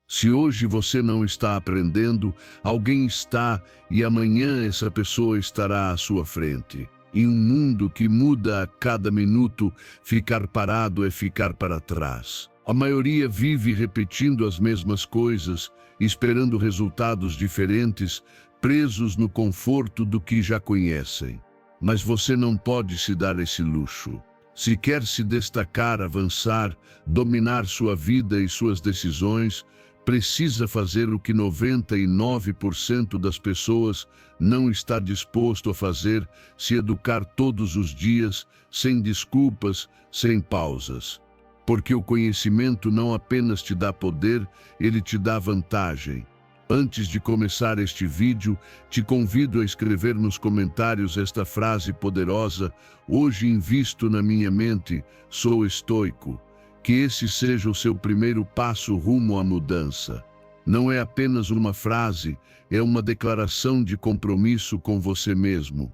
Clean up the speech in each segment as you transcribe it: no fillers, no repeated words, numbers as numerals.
Se hoje você não está aprendendo, alguém está e amanhã essa pessoa estará à sua frente. Em um mundo que muda a cada minuto, ficar parado é ficar para trás. A maioria vive repetindo as mesmas coisas, esperando resultados diferentes, presos no conforto do que já conhecem. Mas você não pode se dar esse luxo. Se quer se destacar, avançar, dominar sua vida e suas decisões, precisa fazer o que 99% das pessoas não está disposto a fazer: se educar todos os dias, sem desculpas, sem pausas. Porque o conhecimento não apenas te dá poder, ele te dá vantagem. Antes de começar este vídeo, te convido a escrever nos comentários esta frase poderosa: hoje invisto na minha mente, sou estoico. Que esse seja o seu primeiro passo rumo à mudança. Não é apenas uma frase, é uma declaração de compromisso com você mesmo.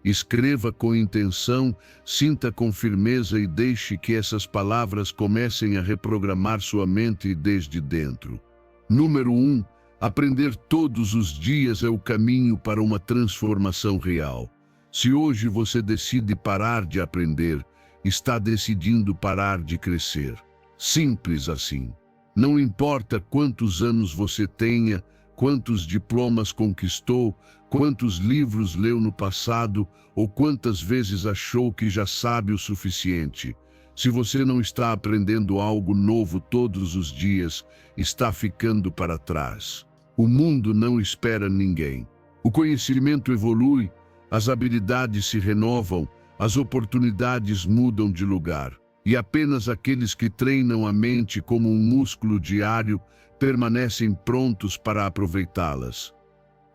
Escreva com intenção, sinta com firmeza e deixe que essas palavras comecem a reprogramar sua mente desde dentro. Número 1. Aprender todos os dias é o caminho para uma transformação real. Se hoje você decide parar de aprender, está decidindo parar de crescer. Simples assim. Não importa quantos anos você tenha, quantos diplomas conquistou, quantos livros leu no passado ou quantas vezes achou que já sabe o suficiente. Se você não está aprendendo algo novo todos os dias, está ficando para trás. O mundo não espera ninguém. O conhecimento evolui, as habilidades se renovam, as oportunidades mudam de lugar. E apenas aqueles que treinam a mente como um músculo diário permanecem prontos para aproveitá-las.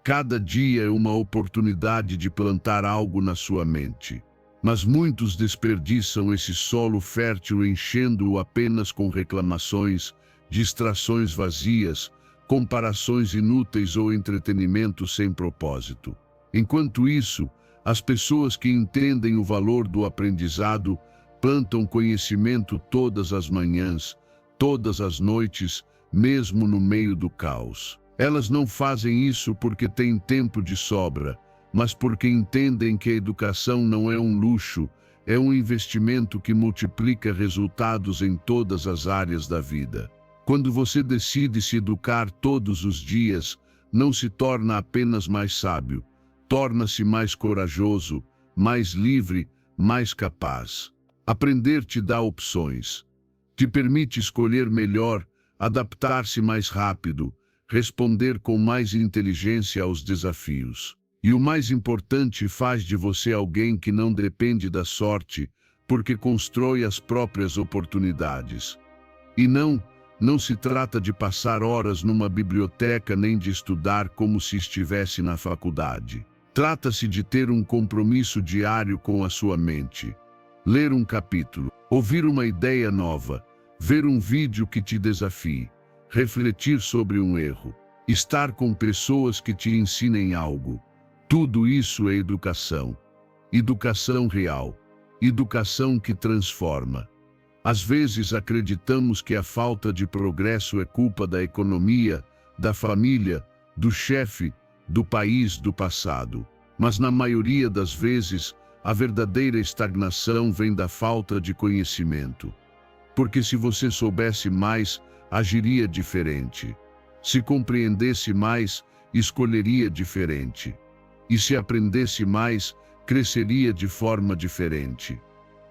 Cada dia é uma oportunidade de plantar algo na sua mente. Mas muitos desperdiçam esse solo fértil enchendo-o apenas com reclamações, distrações vazias, comparações inúteis ou entretenimento sem propósito. Enquanto isso, as pessoas que entendem o valor do aprendizado plantam conhecimento todas as manhãs, todas as noites, mesmo no meio do caos. Elas não fazem isso porque têm tempo de sobra, mas porque entendem que a educação não é um luxo, é um investimento que multiplica resultados em todas as áreas da vida. Quando você decide se educar todos os dias, não se torna apenas mais sábio, torna-se mais corajoso, mais livre, mais capaz. Aprender te dá opções, te permite escolher melhor, adaptar-se mais rápido, responder com mais inteligência aos desafios. E o mais importante, faz de você alguém que não depende da sorte, porque constrói as próprias oportunidades. E não se trata de passar horas numa biblioteca nem de estudar como se estivesse na faculdade. Trata-se de ter um compromisso diário com a sua mente. Ler um capítulo, ouvir uma ideia nova, ver um vídeo que te desafie, refletir sobre um erro, estar com pessoas que te ensinem algo. Tudo isso é educação. Educação real. Educação que transforma. Às vezes acreditamos que a falta de progresso é culpa da economia, da família, do chefe, do país, do passado. Mas na maioria das vezes, a verdadeira estagnação vem da falta de conhecimento. Porque se você soubesse mais, agiria diferente. Se compreendesse mais, escolheria diferente. E se aprendesse mais, cresceria de forma diferente.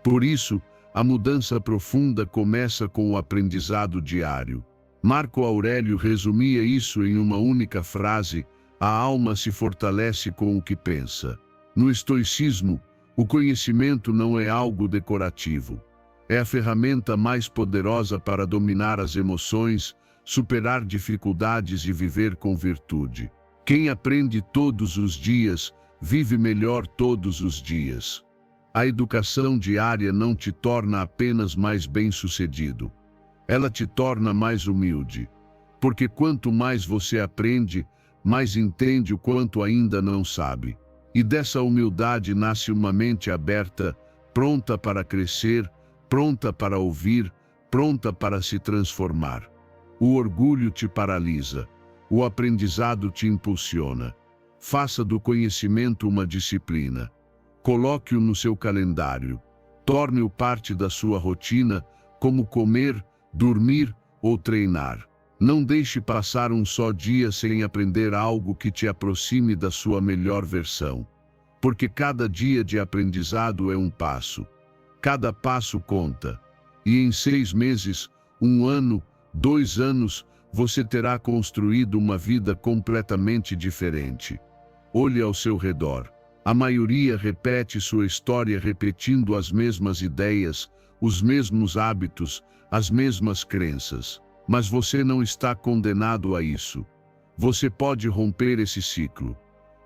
Por isso, a mudança profunda começa com o aprendizado diário. Marco Aurélio resumia isso em uma única frase: a alma se fortalece com o que pensa. No estoicismo, o conhecimento não é algo decorativo. É a ferramenta mais poderosa para dominar as emoções, superar dificuldades e viver com virtude. Quem aprende todos os dias, vive melhor todos os dias. A educação diária não te torna apenas mais bem-sucedido. Ela te torna mais humilde. Porque quanto mais você aprende, mais entende o quanto ainda não sabe. E dessa humildade nasce uma mente aberta, pronta para crescer, pronta para ouvir, pronta para se transformar. O orgulho te paralisa. O aprendizado te impulsiona. Faça do conhecimento uma disciplina. Coloque-o no seu calendário. Torne-o parte da sua rotina, como comer, dormir ou treinar. Não deixe passar um só dia sem aprender algo que te aproxime da sua melhor versão. Porque cada dia de aprendizado é um passo. Cada passo conta. E em 6 meses, 1 ano, 2 anos, você terá construído uma vida completamente diferente. Olhe ao seu redor. A maioria repete sua história repetindo as mesmas ideias, os mesmos hábitos, as mesmas crenças. Mas você não está condenado a isso. Você pode romper esse ciclo.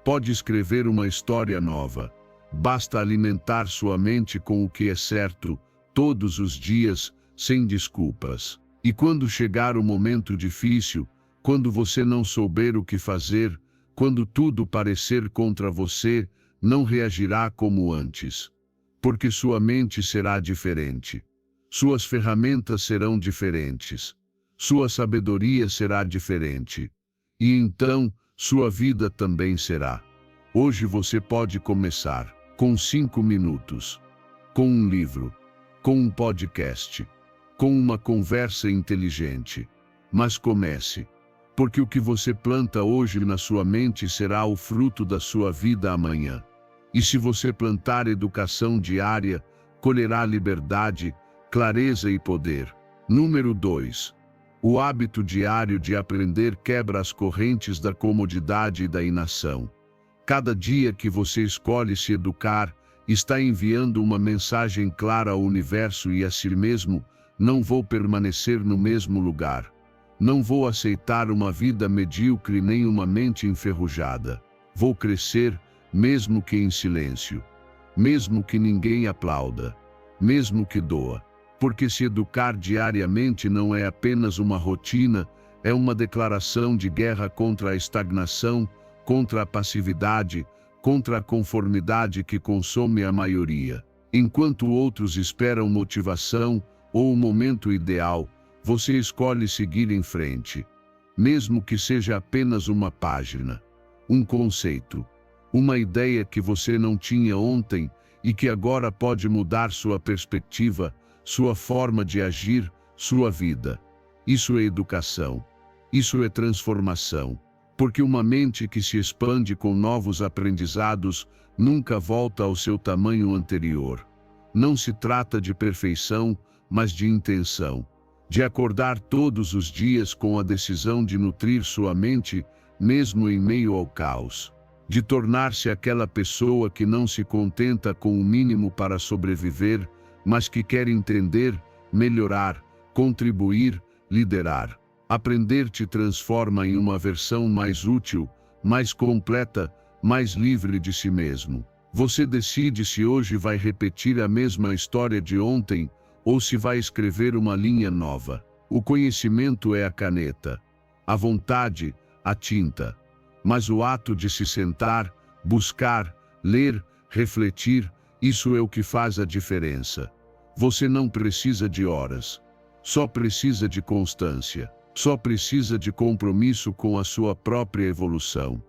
Pode escrever uma história nova. Basta alimentar sua mente com o que é certo, todos os dias, sem desculpas. E quando chegar o momento difícil, quando você não souber o que fazer, quando tudo parecer contra você, não reagirá como antes. Porque sua mente será diferente. Suas ferramentas serão diferentes. Sua sabedoria será diferente. E então, sua vida também será. Hoje você pode começar, com 5 minutos, com um livro, com um podcast, com uma conversa inteligente. Mas comece, porque o que você planta hoje na sua mente será o fruto da sua vida amanhã. E se você plantar educação diária, colherá liberdade, clareza e poder. Número 2. O hábito diário de aprender quebra as correntes da comodidade e da inação. Cada dia que você escolhe se educar, está enviando uma mensagem clara ao universo e a si mesmo: não vou permanecer no mesmo lugar. Não vou aceitar uma vida medíocre nem uma mente enferrujada. Vou crescer, mesmo que em silêncio. Mesmo que ninguém aplauda. Mesmo que doa. Porque se educar diariamente não é apenas uma rotina, é uma declaração de guerra contra a estagnação, contra a passividade, contra a conformidade que consome a maioria. Enquanto outros esperam motivação ou o momento ideal, você escolhe seguir em frente. Mesmo que seja apenas uma página, um conceito, uma ideia que você não tinha ontem e que agora pode mudar sua perspectiva, sua forma de agir, sua vida. Isso é educação. Isso é transformação. Porque uma mente que se expande com novos aprendizados nunca volta ao seu tamanho anterior. Não se trata de perfeição, mas de intenção. De acordar todos os dias com a decisão de nutrir sua mente, mesmo em meio ao caos. De tornar-se aquela pessoa que não se contenta com o mínimo para sobreviver, mas que quer entender, melhorar, contribuir, liderar. Aprender te transforma em uma versão mais útil, mais completa, mais livre de si mesmo. Você decide se hoje vai repetir a mesma história de ontem, ou se vai escrever uma linha nova. O conhecimento é a caneta, a vontade, a tinta. Mas o ato de se sentar, buscar, ler, refletir, isso é o que faz a diferença. Você não precisa de horas. Só precisa de constância. Só precisa de compromisso com a sua própria evolução.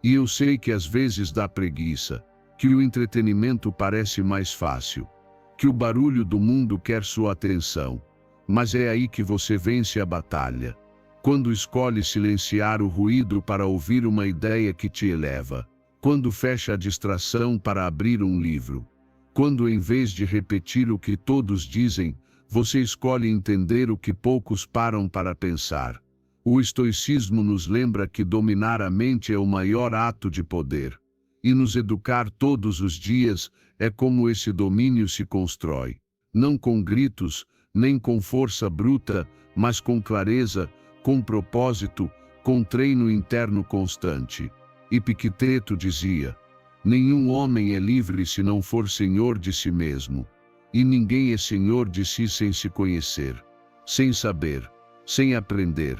E eu sei que às vezes dá preguiça, que o entretenimento parece mais fácil, que o barulho do mundo quer sua atenção. Mas é aí que você vence a batalha. Quando escolhe silenciar o ruído para ouvir uma ideia que te eleva. Quando fecha a distração para abrir um livro. Quando, em vez de repetir o que todos dizem, você escolhe entender o que poucos param para pensar. O estoicismo nos lembra que dominar a mente é o maior ato de poder. E nos educar todos os dias é como esse domínio se constrói. Não com gritos, nem com força bruta, mas com clareza, com propósito, com treino interno constante. Epicteto dizia: nenhum homem é livre se não for senhor de si mesmo. E ninguém é senhor de si sem se conhecer, sem saber, sem aprender.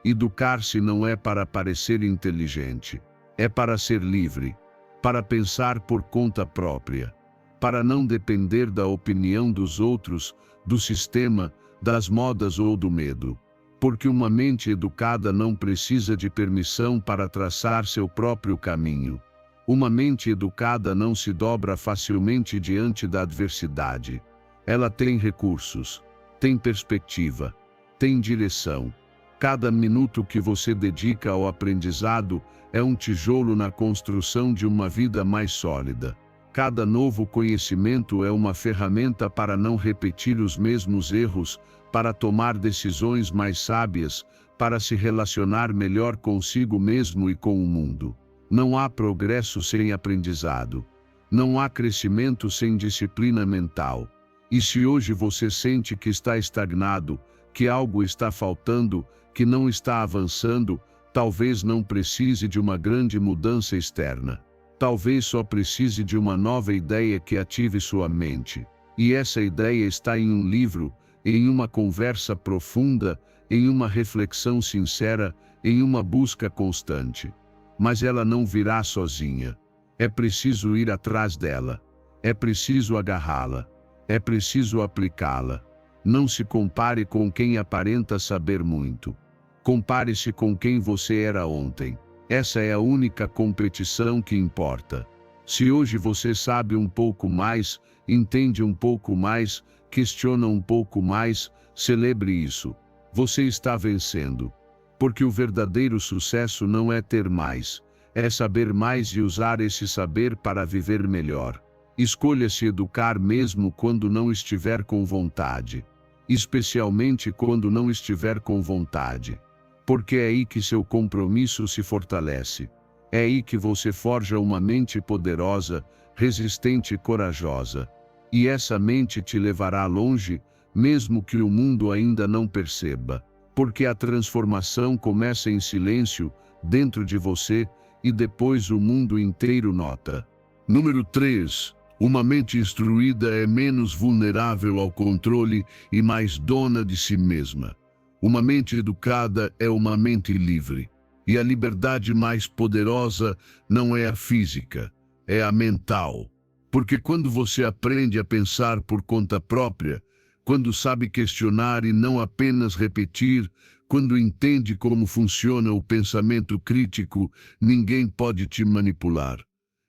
Educar-se não é para parecer inteligente, é para ser livre, para pensar por conta própria, para não depender da opinião dos outros, do sistema, das modas ou do medo, porque uma mente educada não precisa de permissão para traçar seu próprio caminho. Uma mente educada não se dobra facilmente diante da adversidade. Ela tem recursos, tem perspectiva, tem direção. Cada minuto que você dedica ao aprendizado é um tijolo na construção de uma vida mais sólida. Cada novo conhecimento é uma ferramenta para não repetir os mesmos erros, para tomar decisões mais sábias, para se relacionar melhor consigo mesmo e com o mundo. Não há progresso sem aprendizado. Não há crescimento sem disciplina mental. E se hoje você sente que está estagnado, que algo está faltando, que não está avançando, talvez não precise de uma grande mudança externa. Talvez só precise de uma nova ideia que ative sua mente. E essa ideia está em um livro, em uma conversa profunda, em uma reflexão sincera, em uma busca constante. Mas ela não virá sozinha. É preciso ir atrás dela. É preciso agarrá-la. É preciso aplicá-la. Não se compare com quem aparenta saber muito. Compare-se com quem você era ontem. Essa é a única competição que importa. Se hoje você sabe um pouco mais, entende um pouco mais, questiona um pouco mais, celebre isso. Você está vencendo. Porque o verdadeiro sucesso não é ter mais, é saber mais e usar esse saber para viver melhor. Escolha se educar mesmo quando não estiver com vontade. Especialmente quando não estiver com vontade. Porque é aí que seu compromisso se fortalece. É aí que você forja uma mente poderosa, resistente e corajosa. E essa mente te levará longe, mesmo que o mundo ainda não perceba. Porque a transformação começa em silêncio, dentro de você, e depois o mundo inteiro nota. Número 3. Uma mente instruída é menos vulnerável ao controle e mais dona de si mesma. Uma mente educada é uma mente livre. E a liberdade mais poderosa não é a física, é a mental. Porque quando você aprende a pensar por conta própria, quando sabe questionar e não apenas repetir, quando entende como funciona o pensamento crítico, ninguém pode te manipular.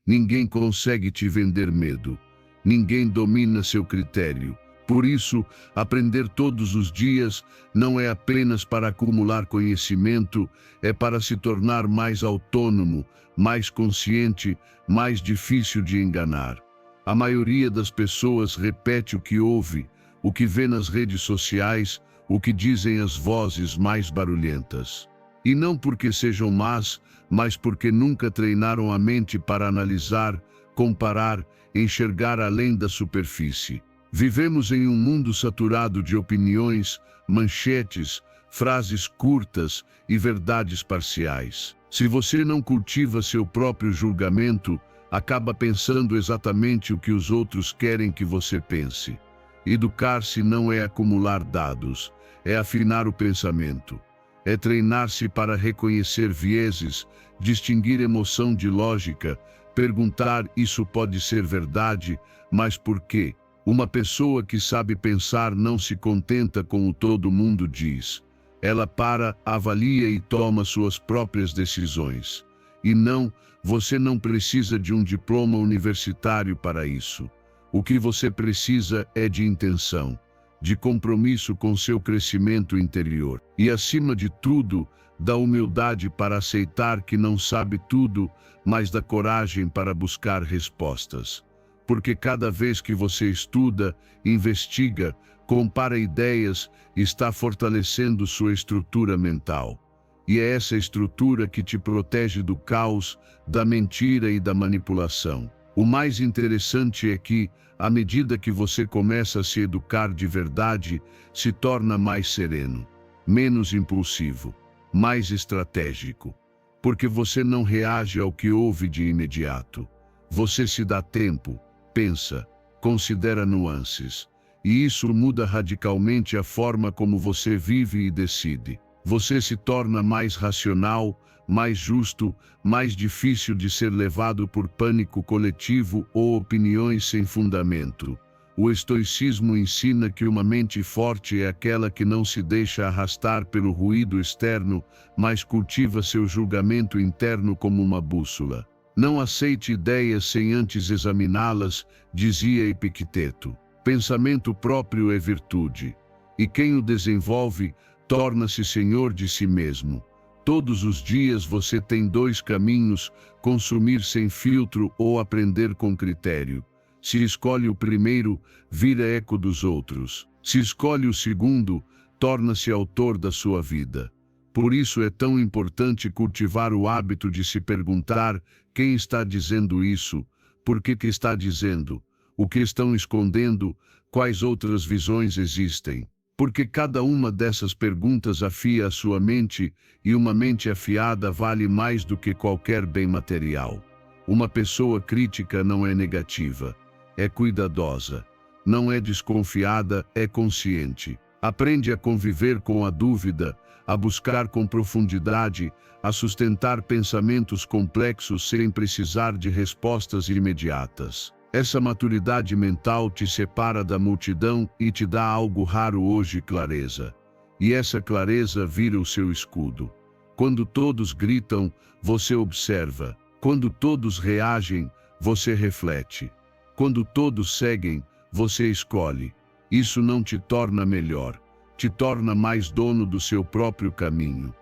Ninguém consegue te vender medo. Ninguém domina seu critério. Por isso, aprender todos os dias não é apenas para acumular conhecimento, é para se tornar mais autônomo, mais consciente, mais difícil de enganar. A maioria das pessoas repete o que ouve, o que vê nas redes sociais, o que dizem as vozes mais barulhentas. E não porque sejam más, mas porque nunca treinaram a mente para analisar, comparar, enxergar além da superfície. Vivemos em um mundo saturado de opiniões, manchetes, frases curtas e verdades parciais. Se você não cultiva seu próprio julgamento, acaba pensando exatamente o que os outros querem que você pense. Educar-se não é acumular dados, é afinar o pensamento. É treinar-se para reconhecer vieses, distinguir emoção de lógica, perguntar isso pode ser verdade, mas por quê? Uma pessoa que sabe pensar não se contenta com o todo mundo diz. Ela para, avalia e toma suas próprias decisões. E não, você não precisa de um diploma universitário para isso. O que você precisa é de intenção, de compromisso com seu crescimento interior. E acima de tudo, da humildade para aceitar que não sabe tudo, mas da coragem para buscar respostas. Porque cada vez que você estuda, investiga, compara ideias, está fortalecendo sua estrutura mental. E é essa estrutura que te protege do caos, da mentira e da manipulação. O mais interessante é que, à medida que você começa a se educar de verdade, se torna mais sereno, menos impulsivo, mais estratégico. Porque você não reage ao que ouve de imediato. Você se dá tempo, pensa, considera nuances. E isso muda radicalmente a forma como você vive e decide. Você se torna mais racional, mais justo, mais difícil de ser levado por pânico coletivo ou opiniões sem fundamento. O estoicismo ensina que uma mente forte é aquela que não se deixa arrastar pelo ruído externo, mas cultiva seu julgamento interno como uma bússola. Não aceite ideias sem antes examiná-las, dizia Epicteto. Pensamento próprio é virtude, e quem o desenvolve torna-se senhor de si mesmo. Todos os dias você tem dois caminhos: consumir sem filtro ou aprender com critério. Se escolhe o primeiro, vira eco dos outros. Se escolhe o segundo, torna-se autor da sua vida. Por isso é tão importante cultivar o hábito de se perguntar: quem está dizendo isso? Por que está dizendo? O que estão escondendo? Quais outras visões existem? Porque cada uma dessas perguntas afia a sua mente, e uma mente afiada vale mais do que qualquer bem material. Uma pessoa crítica não é negativa, é cuidadosa. Não é desconfiada, é consciente. Aprende a conviver com a dúvida, a buscar com profundidade, a sustentar pensamentos complexos sem precisar de respostas imediatas. Essa maturidade mental te separa da multidão e te dá algo raro hoje: clareza. E essa clareza vira o seu escudo. Quando todos gritam, você observa. Quando todos reagem, você reflete. Quando todos seguem, você escolhe. Isso não te torna melhor, te torna mais dono do seu próprio caminho.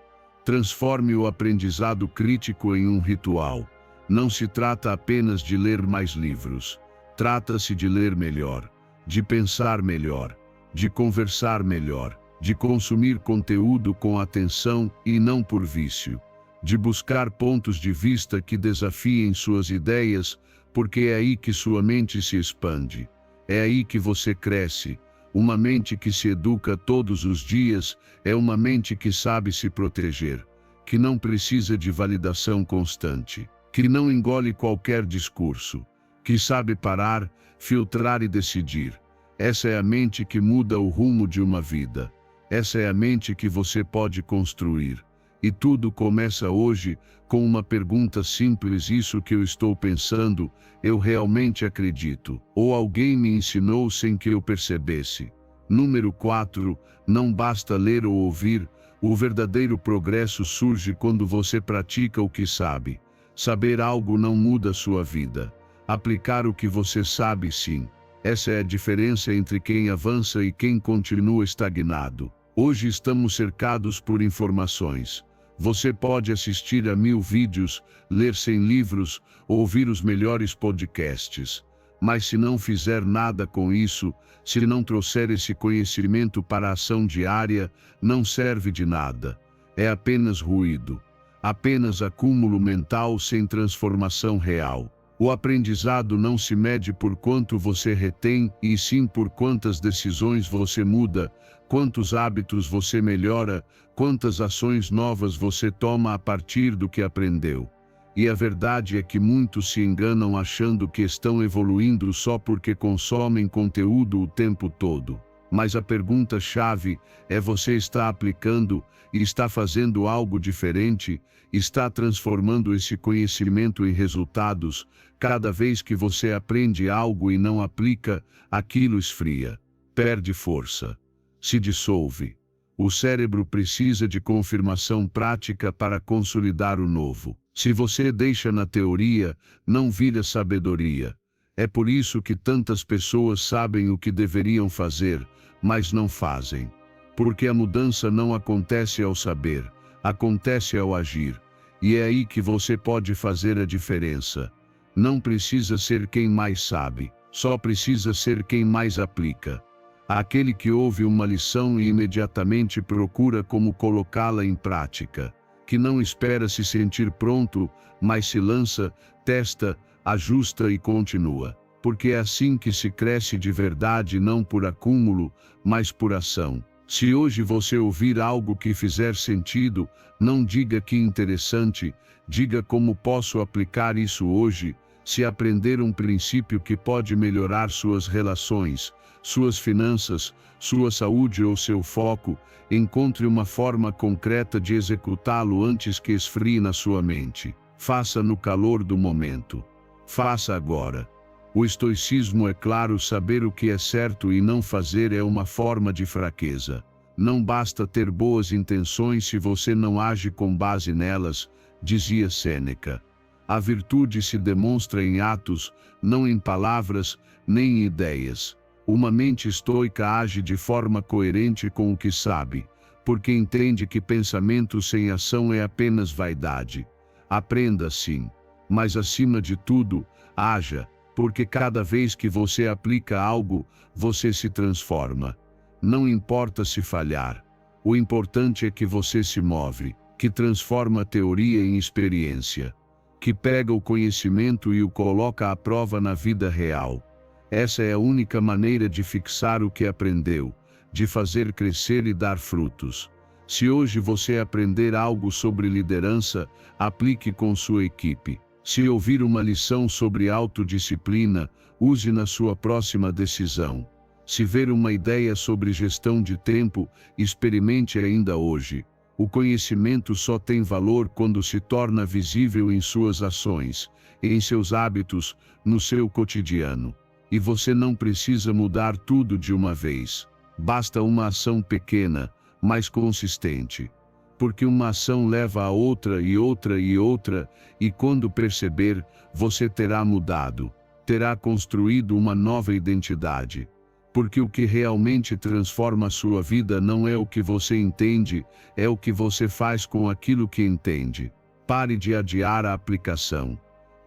Transforme o aprendizado crítico em um ritual. Não se trata apenas de ler mais livros. Trata-se de ler melhor, de pensar melhor, de conversar melhor, de consumir conteúdo com atenção e não por vício, de buscar pontos de vista que desafiem suas ideias, porque é aí que sua mente se expande. É aí que você cresce. Uma mente que se educa todos os dias é uma mente que sabe se proteger, que não precisa de validação constante, que não engole qualquer discurso, que sabe parar, filtrar e decidir. Essa é a mente que muda o rumo de uma vida. Essa é a mente que você pode construir. E tudo começa hoje com uma pergunta simples: isso que eu estou pensando, eu realmente acredito? Ou alguém me ensinou sem que eu percebesse? Número 4. Não basta ler ou ouvir. O verdadeiro progresso surge quando você pratica o que sabe. Saber algo não muda sua vida. Aplicar o que você sabe, sim. Essa é a diferença entre quem avança e quem continua estagnado. Hoje estamos cercados por informações. Você pode assistir a 1000 vídeos, ler 100 livros, ouvir os melhores podcasts. Mas se não fizer nada com isso, se não trouxer esse conhecimento para a ação diária, não serve de nada. É apenas ruído. Apenas acúmulo mental sem transformação real. O aprendizado não se mede por quanto você retém, e sim por quantas decisões você muda, quantos hábitos você melhora, quantas ações novas você toma a partir do que aprendeu. E a verdade é que muitos se enganam achando que estão evoluindo só porque consomem conteúdo o tempo todo. Mas a pergunta-chave é: você está aplicando e está fazendo algo diferente? Está transformando esse conhecimento em resultados? Cada vez que você aprende algo e não aplica, aquilo esfria, perde força, se dissolve. O cérebro precisa de confirmação prática para consolidar o novo. Se você deixa na teoria, não vira sabedoria. É por isso que tantas pessoas sabem o que deveriam fazer, mas não fazem. Porque a mudança não acontece ao saber, acontece ao agir. E é aí que você pode fazer a diferença. Não precisa ser quem mais sabe, só precisa ser quem mais aplica. Aquele que ouve uma lição e imediatamente procura como colocá-la em prática. Que não espera se sentir pronto, mas se lança, testa, ajusta e continua. Porque é assim que se cresce de verdade, não por acúmulo, mas por ação. Se hoje você ouvir algo que fizer sentido, não diga que interessante, diga como posso aplicar isso hoje. Se aprender um princípio que pode melhorar suas relações, suas finanças, sua saúde ou seu foco, encontre uma forma concreta de executá-lo antes que esfrie na sua mente. Faça no calor do momento. Faça agora. O estoicismo é claro, saber o que é certo e não fazer é uma forma de fraqueza. Não basta ter boas intenções se você não age com base nelas, dizia Sêneca. A virtude se demonstra em atos, não em palavras, nem em ideias. Uma mente estoica age de forma coerente com o que sabe, porque entende que pensamento sem ação é apenas vaidade. Aprenda sim, mas acima de tudo, haja, porque cada vez que você aplica algo, você se transforma. Não importa se falhar. O importante é que você se move, que transforma a teoria em experiência, que pega o conhecimento e o coloca à prova na vida real. Essa é a única maneira de fixar o que aprendeu, de fazer crescer e dar frutos. Se hoje você aprender algo sobre liderança, aplique com sua equipe. Se ouvir uma lição sobre autodisciplina, use na sua próxima decisão. Se ver uma ideia sobre gestão de tempo, experimente ainda hoje. O conhecimento só tem valor quando se torna visível em suas ações, em seus hábitos, no seu cotidiano. E você não precisa mudar tudo de uma vez. Basta uma ação pequena, mas consistente. Porque uma ação leva a outra e outra e outra, e quando perceber, você terá mudado, terá construído uma nova identidade. Porque o que realmente transforma a sua vida não é o que você entende, é o que você faz com aquilo que entende. Pare de adiar a aplicação.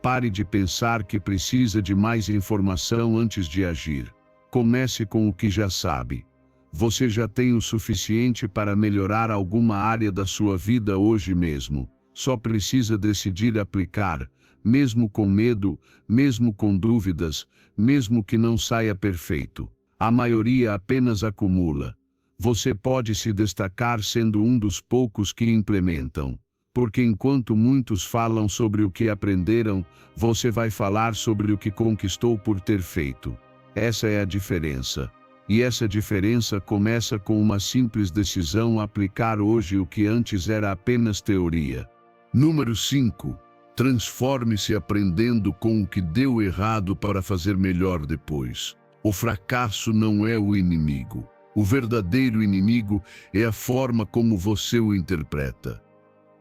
Pare de pensar que precisa de mais informação antes de agir. Comece com o que já sabe. Você já tem o suficiente para melhorar alguma área da sua vida hoje mesmo. Só precisa decidir aplicar, mesmo com medo, mesmo com dúvidas, mesmo que não saia perfeito. A maioria apenas acumula. Você pode se destacar sendo um dos poucos que implementam. Porque enquanto muitos falam sobre o que aprenderam, você vai falar sobre o que conquistou por ter feito. Essa é a diferença. E essa diferença começa com uma simples decisão: aplicar hoje o que antes era apenas teoria. Número 5. Transforme-se aprendendo com o que deu errado para fazer melhor depois. O fracasso não é o inimigo. O verdadeiro inimigo é a forma como você o interpreta.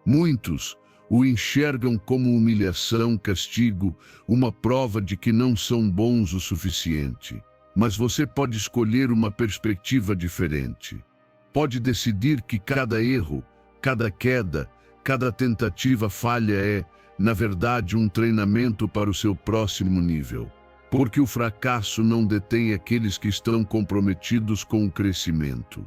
Muitos o enxergam como humilhação, castigo, uma prova de que não são bons o suficiente. Mas você pode escolher uma perspectiva diferente. Pode decidir que cada erro, cada queda, cada tentativa falha é, na verdade, um treinamento para o seu próximo nível. Porque o fracasso não detém aqueles que estão comprometidos com o crescimento.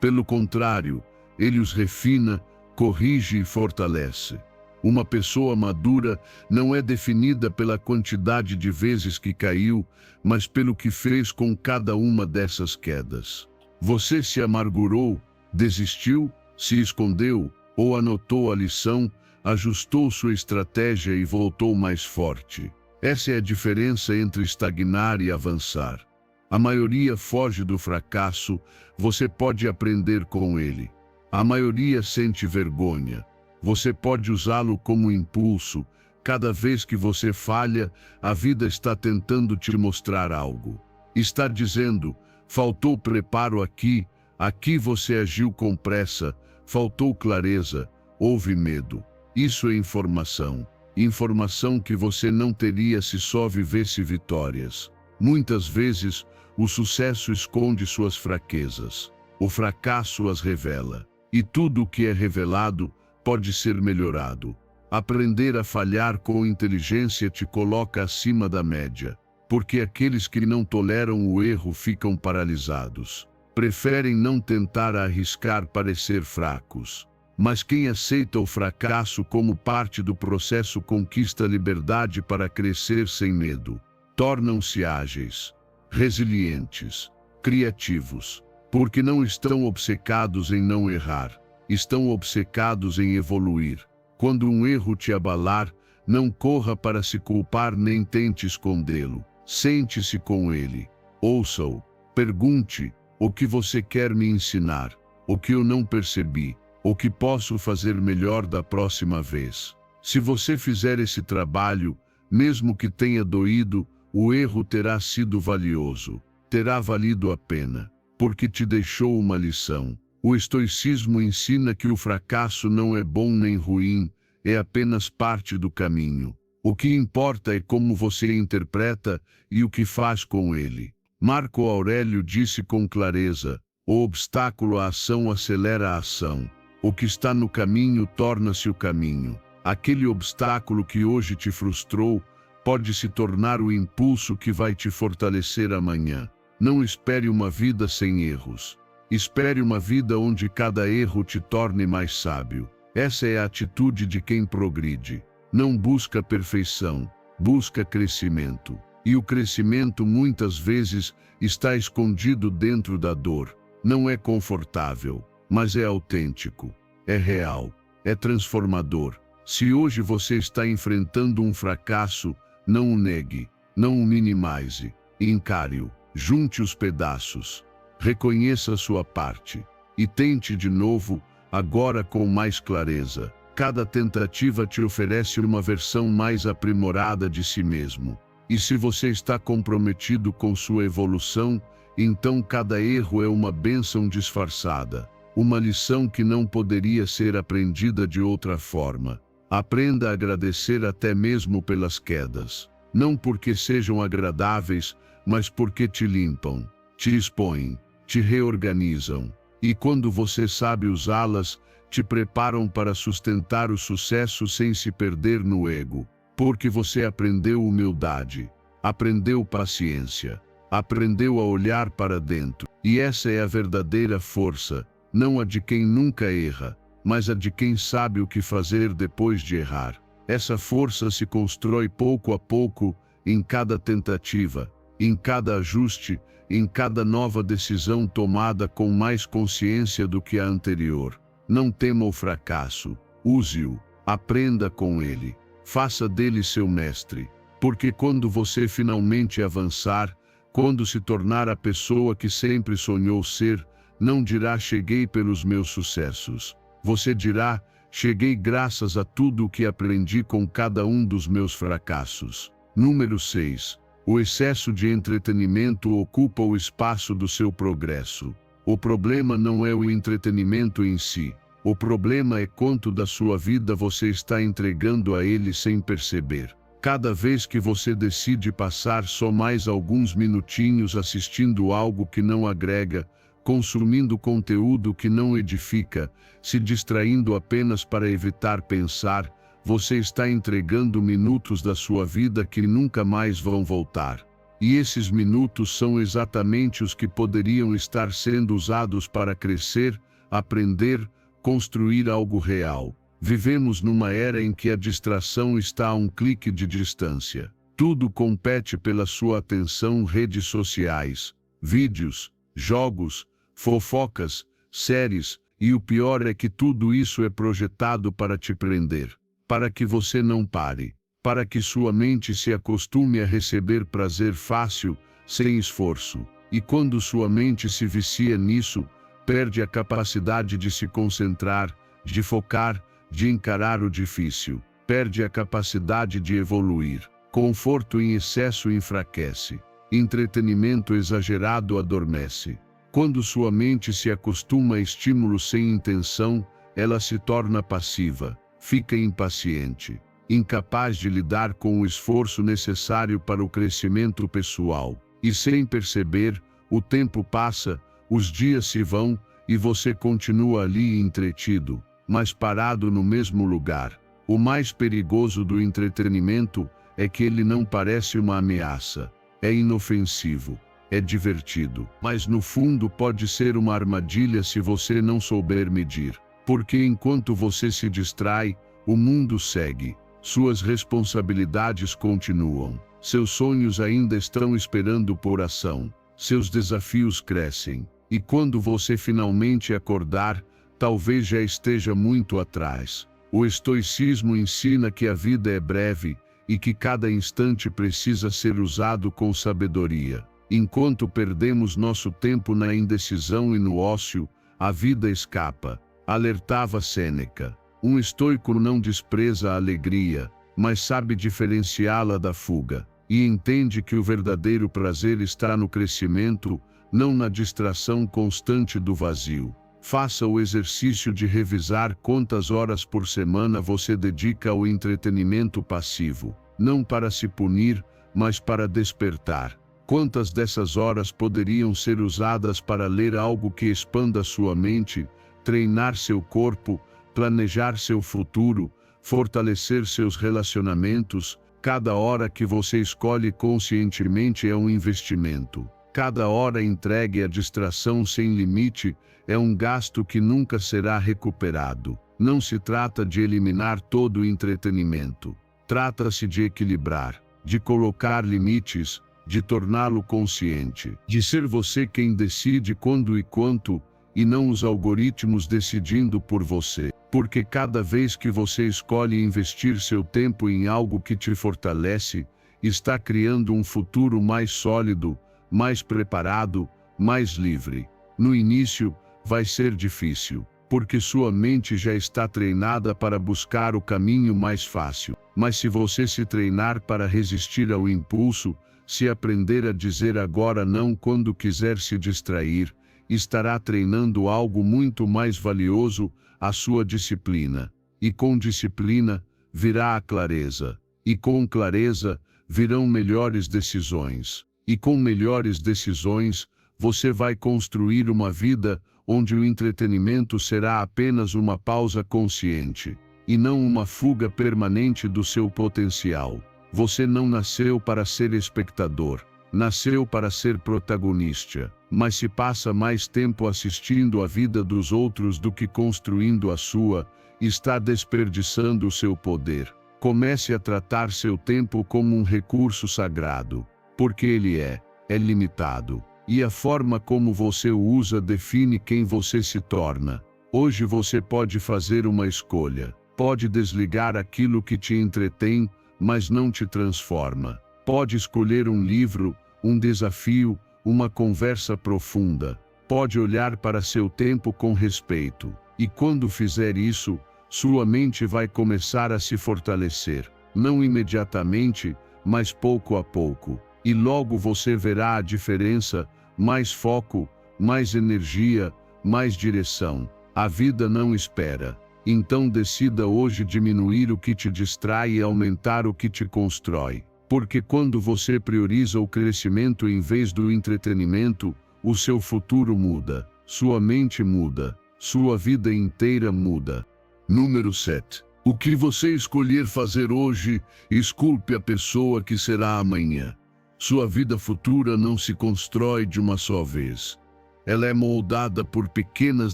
Pelo contrário, ele os refina, corrige e fortalece. Uma pessoa madura não é definida pela quantidade de vezes que caiu, mas pelo que fez com cada uma dessas quedas. Você se amargurou, desistiu, se escondeu, ou anotou a lição, ajustou sua estratégia e voltou mais forte. Essa é a diferença entre estagnar e avançar. A maioria foge do fracasso, você pode aprender com ele. A maioria sente vergonha. Você pode usá-lo como impulso. Cada vez que você falha, a vida está tentando te mostrar algo. Está dizendo: faltou preparo aqui, aqui você agiu com pressa, faltou clareza, houve medo. Isso é informação. Informação que você não teria se só vivesse vitórias. Muitas vezes, o sucesso esconde suas fraquezas. O fracasso as revela. E tudo o que é revelado pode ser melhorado. Aprender a falhar com inteligência te coloca acima da média. Porque aqueles que não toleram o erro ficam paralisados. Preferem não tentar arriscar parecer fracos. Mas quem aceita o fracasso como parte do processo conquista a liberdade para crescer sem medo. Tornam-se ágeis, resilientes, criativos, porque não estão obcecados em não errar, estão obcecados em evoluir. Quando um erro te abalar, não corra para se culpar nem tente escondê-lo. Sente-se com ele, ouça-o, pergunte: o que você quer me ensinar? O que eu não percebi? O que posso fazer melhor da próxima vez? Se você fizer esse trabalho, mesmo que tenha doído, o erro terá sido valioso, terá valido a pena, porque te deixou uma lição. O estoicismo ensina que o fracasso não é bom nem ruim, é apenas parte do caminho. O que importa é como você interpreta e o que faz com ele. Marco Aurélio disse com clareza: o obstáculo à ação acelera a ação. O que está no caminho torna-se o caminho. Aquele obstáculo que hoje te frustrou pode se tornar o impulso que vai te fortalecer amanhã. Não espere uma vida sem erros. Espere uma vida onde cada erro te torne mais sábio. Essa é a atitude de quem progride. Não busca perfeição, busca crescimento. E o crescimento muitas vezes está escondido dentro da dor. Não é confortável, mas é autêntico, é real, é transformador. Se hoje você está enfrentando um fracasso, não o negue, não o minimize, encare-o, junte os pedaços, reconheça a sua parte e tente de novo, agora com mais clareza. Cada tentativa te oferece uma versão mais aprimorada de si mesmo. E se você está comprometido com sua evolução, então cada erro é uma bênção disfarçada, uma lição que não poderia ser aprendida de outra forma. Aprenda a agradecer até mesmo pelas quedas, não porque sejam agradáveis, mas porque te limpam, te expõem, te reorganizam. E quando você sabe usá-las, te preparam para sustentar o sucesso sem se perder no ego, porque você aprendeu humildade, aprendeu paciência, aprendeu a olhar para dentro. E essa é a verdadeira força, não a de quem nunca erra, mas a de quem sabe o que fazer depois de errar. Essa força se constrói pouco a pouco, em cada tentativa, em cada ajuste, em cada nova decisão tomada com mais consciência do que a anterior. Não tema o fracasso, use-o, aprenda com ele, faça dele seu mestre, porque quando você finalmente avançar, quando se tornar a pessoa que sempre sonhou ser, não dirá cheguei pelos meus sucessos. Você dirá, cheguei graças a tudo o que aprendi com cada um dos meus fracassos. Número 6. O excesso de entretenimento ocupa o espaço do seu progresso. O problema não é o entretenimento em si. O problema é quanto da sua vida você está entregando a ele sem perceber. Cada vez que você decide passar só mais alguns minutinhos assistindo algo que não agrega, consumindo conteúdo que não edifica, se distraindo apenas para evitar pensar, você está entregando minutos da sua vida que nunca mais vão voltar. E esses minutos são exatamente os que poderiam estar sendo usados para crescer, aprender, construir algo real. Vivemos numa era em que a distração está a um clique de distância. Tudo compete pela sua atenção: redes sociais, vídeos, jogos, fofocas, séries, e o pior é que tudo isso é projetado para te prender, para que você não pare, para que sua mente se acostume a receber prazer fácil, sem esforço. E quando sua mente se vicia nisso, perde a capacidade de se concentrar, de focar, de encarar o difícil, perde a capacidade de evoluir. Conforto em excesso enfraquece, entretenimento exagerado adormece. Quando sua mente se acostuma a estímulos sem intenção, ela se torna passiva, fica impaciente, incapaz de lidar com o esforço necessário para o crescimento pessoal. E sem perceber, o tempo passa, os dias se vão, e você continua ali entretido, mas parado no mesmo lugar. O mais perigoso do entretenimento é que ele não parece uma ameaça, é inofensivo, é divertido, mas no fundo pode ser uma armadilha se você não souber medir. Porque enquanto você se distrai, o mundo segue, suas responsabilidades continuam, seus sonhos ainda estão esperando por ação, seus desafios crescem, e quando você finalmente acordar, talvez já esteja muito atrás. O estoicismo ensina que a vida é breve e que cada instante precisa ser usado com sabedoria. Enquanto perdemos nosso tempo na indecisão e no ócio, a vida escapa, alertava Sêneca. Um estoico não despreza a alegria, mas sabe diferenciá-la da fuga. e entende que o verdadeiro prazer está no crescimento, não na distração constante do vazio. Faça o exercício de revisar quantas horas por semana você dedica ao entretenimento passivo, não para se punir, mas para despertar. Quantas dessas horas poderiam ser usadas para ler algo que expanda sua mente, treinar seu corpo, planejar seu futuro, fortalecer seus relacionamentos? Cada hora que você escolhe conscientemente é um investimento. Cada hora entregue à distração sem limite é um gasto que nunca será recuperado. Não se trata de eliminar todo o entretenimento. Trata-se de equilibrar, de colocar limites, de torná-lo consciente, de ser você quem decide quando e quanto, e não os algoritmos decidindo por você. Porque cada vez que você escolhe investir seu tempo em algo que te fortalece, está criando um futuro mais sólido, mais preparado, mais livre. No início, vai ser difícil, porque sua mente já está treinada para buscar o caminho mais fácil. Mas se você se treinar para resistir ao impulso, se aprender a dizer agora não quando quiser se distrair, estará treinando algo muito mais valioso, a sua disciplina. E com disciplina, virá a clareza. E com clareza, virão melhores decisões. E com melhores decisões, você vai construir uma vida onde o entretenimento será apenas uma pausa consciente, e não uma fuga permanente do seu potencial. Você não nasceu para ser espectador, nasceu para ser protagonista. Mas se passa mais tempo assistindo a vida dos outros do que construindo a sua, está desperdiçando o seu poder. Comece a tratar seu tempo como um recurso sagrado, porque ele é limitado. E a forma como você o usa define quem você se torna. Hoje você pode fazer uma escolha. Pode desligar aquilo que te entretém, mas não te transforma. Pode escolher um livro, um desafio, uma conversa profunda. Pode olhar para seu tempo com respeito. E quando fizer isso, sua mente vai começar a se fortalecer. Não imediatamente, mas pouco a pouco. E logo você verá a diferença: mais foco, mais energia, mais direção. A vida não espera. Então decida hoje diminuir o que te distrai e aumentar o que te constrói. Porque quando você prioriza o crescimento em vez do entretenimento, o seu futuro muda, sua mente muda, sua vida inteira muda. Número 7. O que você escolher fazer hoje, esculpe a pessoa que será amanhã. Sua vida futura não se constrói de uma só vez. Ela é moldada por pequenas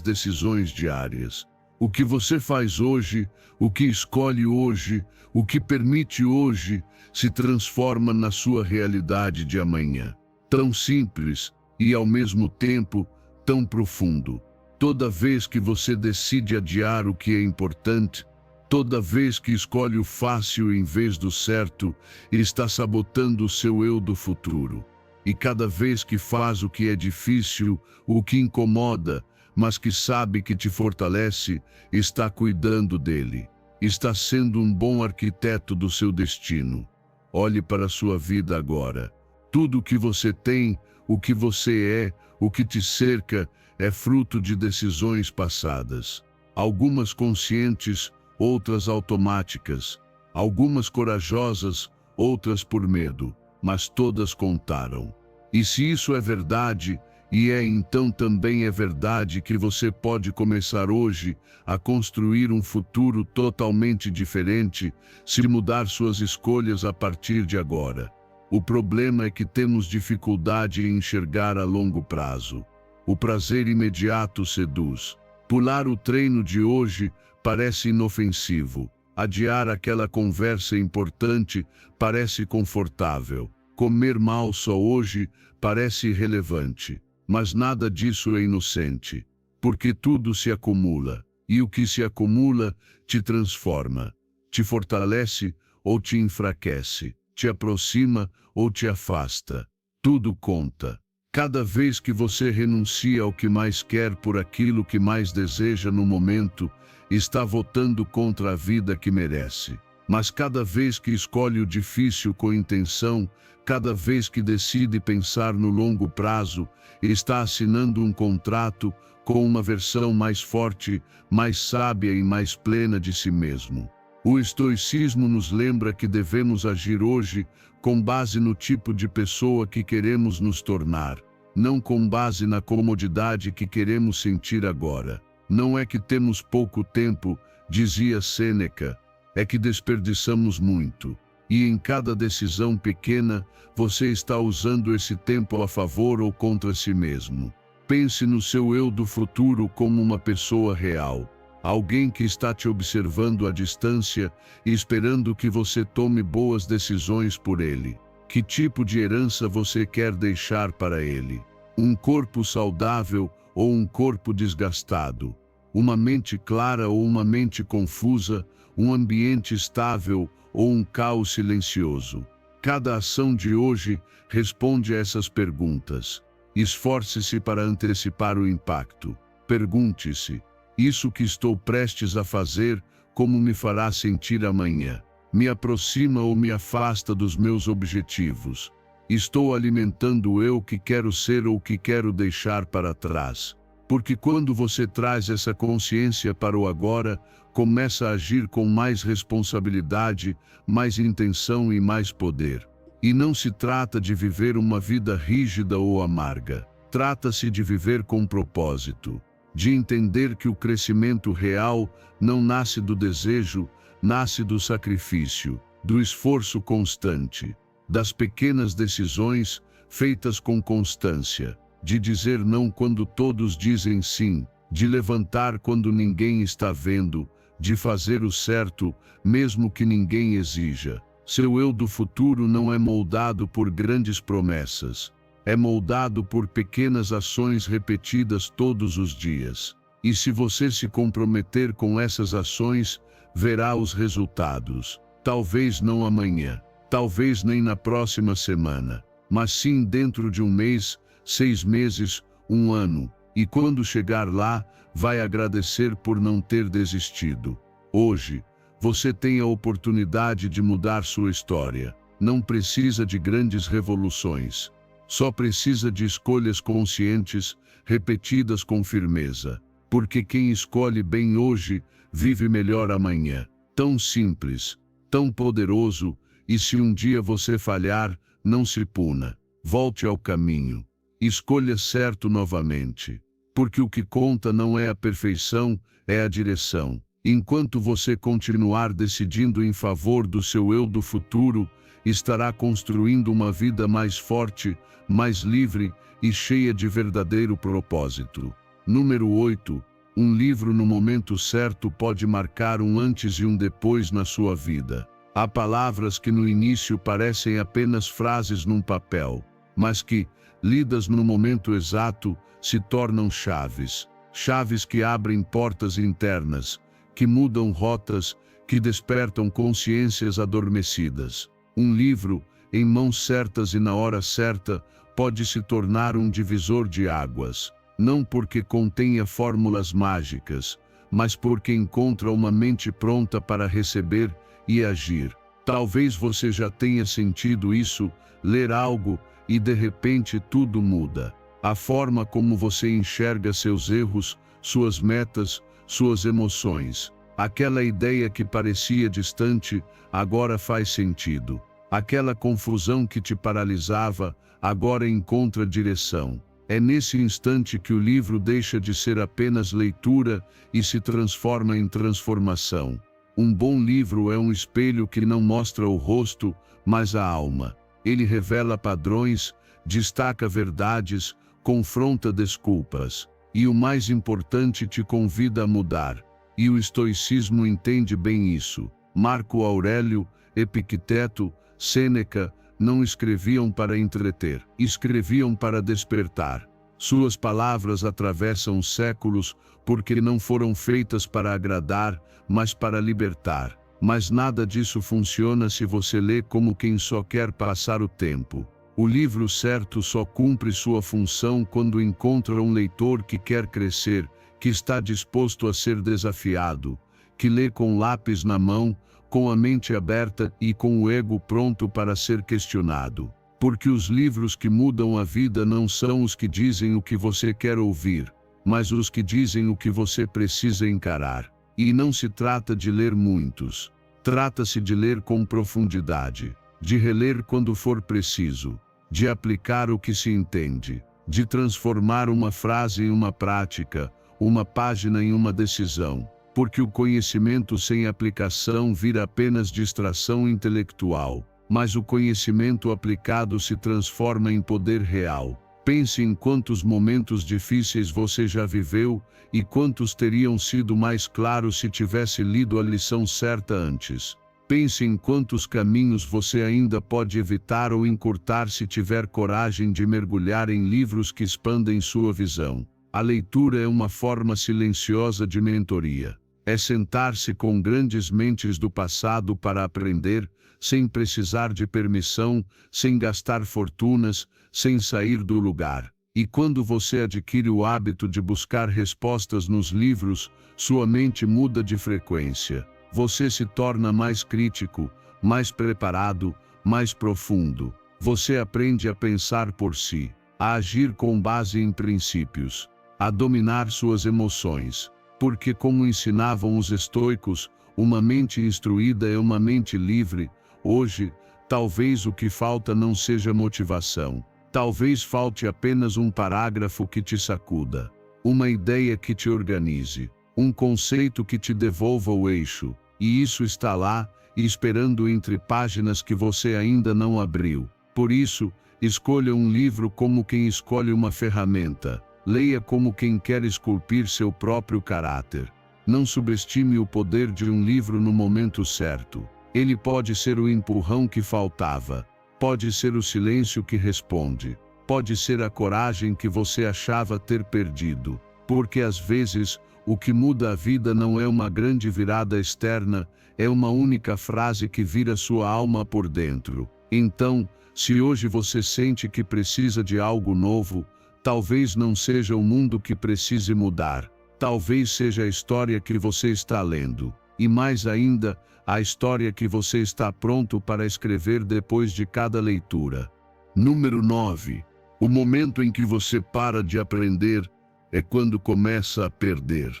decisões diárias. O que você faz hoje, o que escolhe hoje, o que permite hoje, se transforma na sua realidade de amanhã. Tão simples e, ao mesmo tempo, tão profundo. Toda vez que você decide adiar o que é importante, toda vez que escolhe o fácil em vez do certo, está sabotando o seu eu do futuro. E cada vez que faz o que é difícil, o que incomoda, mas que sabe que te fortalece, está cuidando dele. Está sendo um bom arquiteto do seu destino. Olhe para a sua vida agora. Tudo o que você tem, o que você é, o que te cerca, é fruto de decisões passadas. Algumas conscientes, outras automáticas. Algumas corajosas, outras por medo, mas todas contaram. E se isso é verdade, então também é verdade que você pode começar hoje a construir um futuro totalmente diferente, se mudar suas escolhas a partir de agora. O problema é que temos dificuldade em enxergar a longo prazo. O prazer imediato seduz. Pular o treino de hoje parece inofensivo. Adiar aquela conversa importante parece confortável. Comer mal só hoje parece irrelevante. Mas nada disso é inocente, porque tudo se acumula, e o que se acumula te transforma, te fortalece ou te enfraquece, te aproxima ou te afasta. Tudo conta. Cada vez que você renuncia ao que mais quer por aquilo que mais deseja no momento, está votando contra a vida que merece. Mas cada vez que escolhe o difícil com intenção, cada vez que decide pensar no longo prazo, está assinando um contrato com uma versão mais forte, mais sábia e mais plena de si mesmo. O estoicismo nos lembra que devemos agir hoje com base no tipo de pessoa que queremos nos tornar, não com base na comodidade que queremos sentir agora. Não é que temos pouco tempo, dizia Sêneca, é que desperdiçamos muito. E em cada decisão pequena, você está usando esse tempo a favor ou contra si mesmo. Pense no seu eu do futuro como uma pessoa real. Alguém que está te observando à distância e esperando que você tome boas decisões por ele. Que tipo de herança você quer deixar para ele? Um corpo saudável ou um corpo desgastado? Uma mente clara ou uma mente confusa? Um ambiente estável ou um caos silencioso? Cada ação de hoje responde a essas perguntas. Esforce-se para antecipar o impacto. Pergunte-se: isso que estou prestes a fazer, como me fará sentir amanhã? Me aproxima ou me afasta dos meus objetivos? Estou alimentando o eu que quero ser ou que quero deixar para trás? Porque quando você traz essa consciência para o agora, começa a agir com mais responsabilidade, mais intenção e mais poder. E não se trata de viver uma vida rígida ou amarga. Trata-se de viver com propósito. De entender que o crescimento real não nasce do desejo, nasce do sacrifício, do esforço constante, das pequenas decisões feitas com constância, de dizer não quando todos dizem sim, de levantar quando ninguém está vendo, de fazer o certo, mesmo que ninguém exija. Seu eu do futuro não é moldado por grandes promessas. É moldado por pequenas ações repetidas todos os dias. E se você se comprometer com essas ações, verá os resultados. Talvez não amanhã, talvez nem na próxima semana, mas sim dentro de um mês, 6 meses, 1 ano. E quando chegar lá, vai agradecer por não ter desistido. Hoje, você tem a oportunidade de mudar sua história. Não precisa de grandes revoluções. Só precisa de escolhas conscientes, repetidas com firmeza. Porque quem escolhe bem hoje, vive melhor amanhã. Tão simples, tão poderoso, e se um dia você falhar, não se puna. Volte ao caminho. Escolha certo novamente. Porque o que conta não é a perfeição, é a direção. Enquanto você continuar decidindo em favor do seu eu do futuro, estará construindo uma vida mais forte, mais livre e cheia de verdadeiro propósito. Número 8. Um livro no momento certo pode marcar um antes e um depois na sua vida. Há palavras que no início parecem apenas frases num papel, mas que, lidas no momento exato, se tornam chaves. Chaves que abrem portas internas, que mudam rotas, que despertam consciências adormecidas. Um livro, em mãos certas e na hora certa, pode se tornar um divisor de águas, não porque contenha fórmulas mágicas, mas porque encontra uma mente pronta para receber e agir. Talvez você já tenha sentido isso, ler algo e de repente tudo muda. A forma como você enxerga seus erros, suas metas, suas emoções. Aquela ideia que parecia distante, agora faz sentido. Aquela confusão que te paralisava, agora encontra direção. É nesse instante que o livro deixa de ser apenas leitura e se transforma em transformação. Um bom livro é um espelho que não mostra o rosto, mas a alma. Ele revela padrões, destaca verdades, confronta desculpas. E o mais importante, te convida a mudar. E o estoicismo entende bem isso. Marco Aurélio, Epicteto, Sêneca não escreviam para entreter, escreviam para despertar. Suas palavras atravessam séculos porque não foram feitas para agradar, mas para libertar. Mas nada disso funciona se você lê como quem só quer passar o tempo. O livro certo só cumpre sua função quando encontra um leitor que quer crescer, que está disposto a ser desafiado, que lê com lápis na mão, com a mente aberta e com o ego pronto para ser questionado. Porque os livros que mudam a vida não são os que dizem o que você quer ouvir, mas os que dizem o que você precisa encarar. E não se trata de ler muitos. Trata-se de ler com profundidade, de reler quando for preciso, de aplicar o que se entende, de transformar uma frase em uma prática, uma página em uma decisão, porque o conhecimento sem aplicação vira apenas distração intelectual, mas o conhecimento aplicado se transforma em poder real. Pense em quantos momentos difíceis você já viveu e quantos teriam sido mais claros se tivesse lido a lição certa antes. Pense em quantos caminhos você ainda pode evitar ou encurtar se tiver coragem de mergulhar em livros que expandem sua visão. A leitura é uma forma silenciosa de mentoria. É sentar-se com grandes mentes do passado para aprender, sem precisar de permissão, sem gastar fortunas, sem sair do lugar. E quando você adquire o hábito de buscar respostas nos livros, sua mente muda de frequência. Você se torna mais crítico, mais preparado, mais profundo. Você aprende a pensar por si, a agir com base em princípios, a dominar suas emoções. Porque, como ensinavam os estoicos, uma mente instruída é uma mente livre. Hoje, talvez o que falta não seja motivação. Talvez falte apenas um parágrafo que te sacuda, uma ideia que te organize, um conceito que te devolva o eixo. E isso está lá, esperando entre páginas que você ainda não abriu. Por isso, escolha um livro como quem escolhe uma ferramenta. Leia como quem quer esculpir seu próprio caráter. Não subestime o poder de um livro no momento certo. Ele pode ser o empurrão que faltava. Pode ser o silêncio que responde. Pode ser a coragem que você achava ter perdido. Porque às vezes, o que muda a vida não é uma grande virada externa, é uma única frase que vira sua alma por dentro. Então, se hoje você sente que precisa de algo novo, talvez não seja o mundo que precise mudar. Talvez seja a história que você está lendo. E mais ainda, a história que você está pronto para escrever depois de cada leitura. Número 9. O momento em que você para de aprender é quando começa a perder.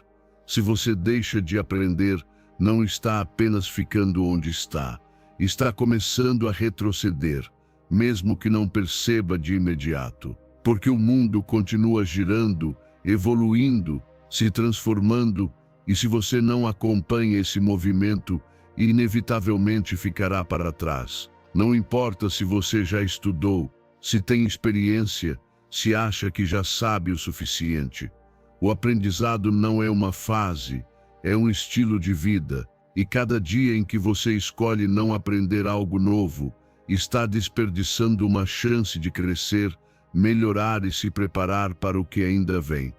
Se você deixa de aprender, não está apenas ficando onde está. Está começando a retroceder, mesmo que não perceba de imediato. Porque o mundo continua girando, evoluindo, se transformando, e se você não acompanha esse movimento, inevitavelmente ficará para trás. Não importa se você já estudou, se tem experiência, se acha que já sabe o suficiente. O aprendizado não é uma fase, é um estilo de vida, e cada dia em que você escolhe não aprender algo novo, está desperdiçando uma chance de crescer, melhorar e se preparar para o que ainda vem.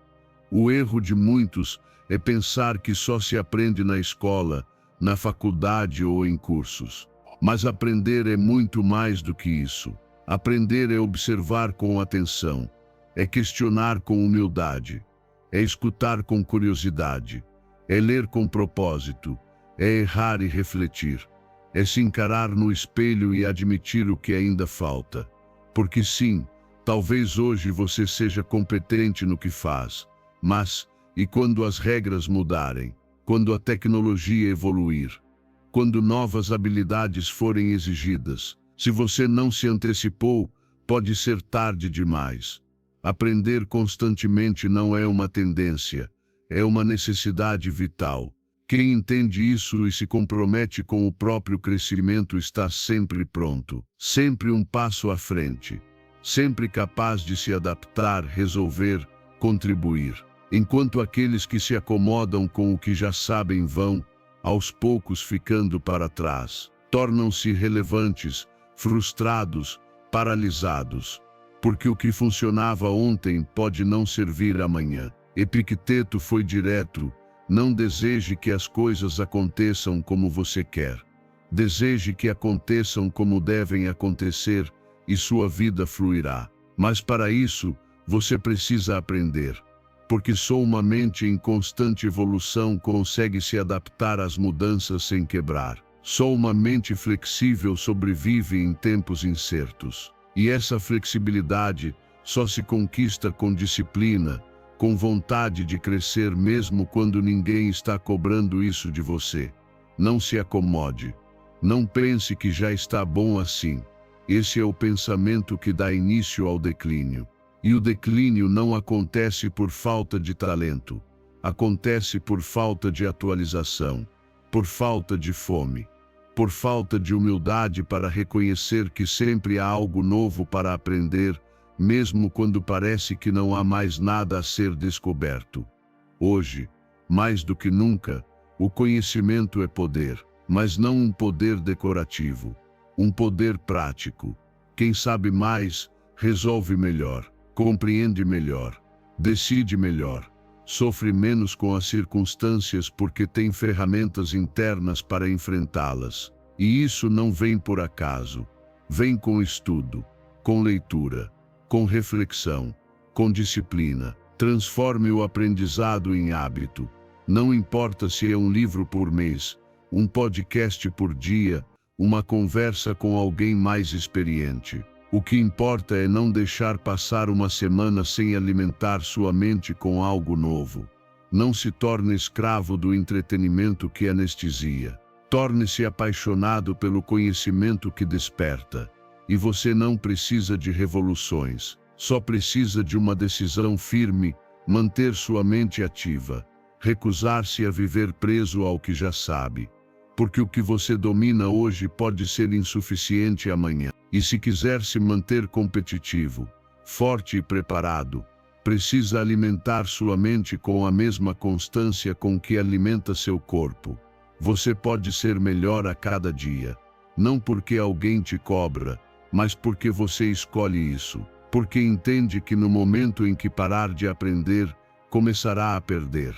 O erro de muitos é pensar que só se aprende na escola, na faculdade ou em cursos. Mas aprender é muito mais do que isso. Aprender é observar com atenção, é questionar com humildade, é escutar com curiosidade, é ler com propósito, é errar e refletir, é se encarar no espelho e admitir o que ainda falta. Porque sim, talvez hoje você seja competente no que faz, mas, e quando as regras mudarem? Quando a tecnologia evoluir? Quando novas habilidades forem exigidas? Se você não se antecipou, pode ser tarde demais. Aprender constantemente não é uma tendência, é uma necessidade vital. Quem entende isso e se compromete com o próprio crescimento está sempre pronto, sempre um passo à frente, sempre capaz de se adaptar, resolver, contribuir. Enquanto aqueles que se acomodam com o que já sabem vão, aos poucos ficando para trás, tornam-se irrelevantes, frustrados, paralisados. Porque o que funcionava ontem pode não servir amanhã. Epicteto foi direto: não deseje que as coisas aconteçam como você quer. Deseje que aconteçam como devem acontecer, e sua vida fluirá. Mas para isso, você precisa aprender. Porque só uma mente em constante evolução consegue se adaptar às mudanças sem quebrar. Só uma mente flexível sobrevive em tempos incertos. E essa flexibilidade só se conquista com disciplina, com vontade de crescer mesmo quando ninguém está cobrando isso de você. Não se acomode. Não pense que já está bom assim. Esse é o pensamento que dá início ao declínio. E o declínio não acontece por falta de talento. Acontece por falta de atualização, por falta de fome, por falta de humildade para reconhecer que sempre há algo novo para aprender, mesmo quando parece que não há mais nada a ser descoberto. Hoje, mais do que nunca, o conhecimento é poder, mas não um poder decorativo, um poder prático. Quem sabe mais, resolve melhor, compreende melhor, decide melhor, sofre menos com as circunstâncias porque tem ferramentas internas para enfrentá-las. E isso não vem por acaso, vem com estudo, com leitura, com reflexão, com disciplina. Transforme o aprendizado em hábito. Não importa se é um livro por mês, um podcast por dia, uma conversa com alguém mais experiente. O que importa é não deixar passar uma semana sem alimentar sua mente com algo novo. Não se torne escravo do entretenimento que anestesia. Torne-se apaixonado pelo conhecimento que desperta. E você não precisa de revoluções. Só precisa de uma decisão firme, manter sua mente ativa, recusar-se a viver preso ao que já sabe. Porque o que você domina hoje pode ser insuficiente amanhã. E se quiser se manter competitivo, forte e preparado, precisa alimentar sua mente com a mesma constância com que alimenta seu corpo. Você pode ser melhor a cada dia, não porque alguém te cobra, mas porque você escolhe isso. Porque entende que no momento em que parar de aprender, começará a perder.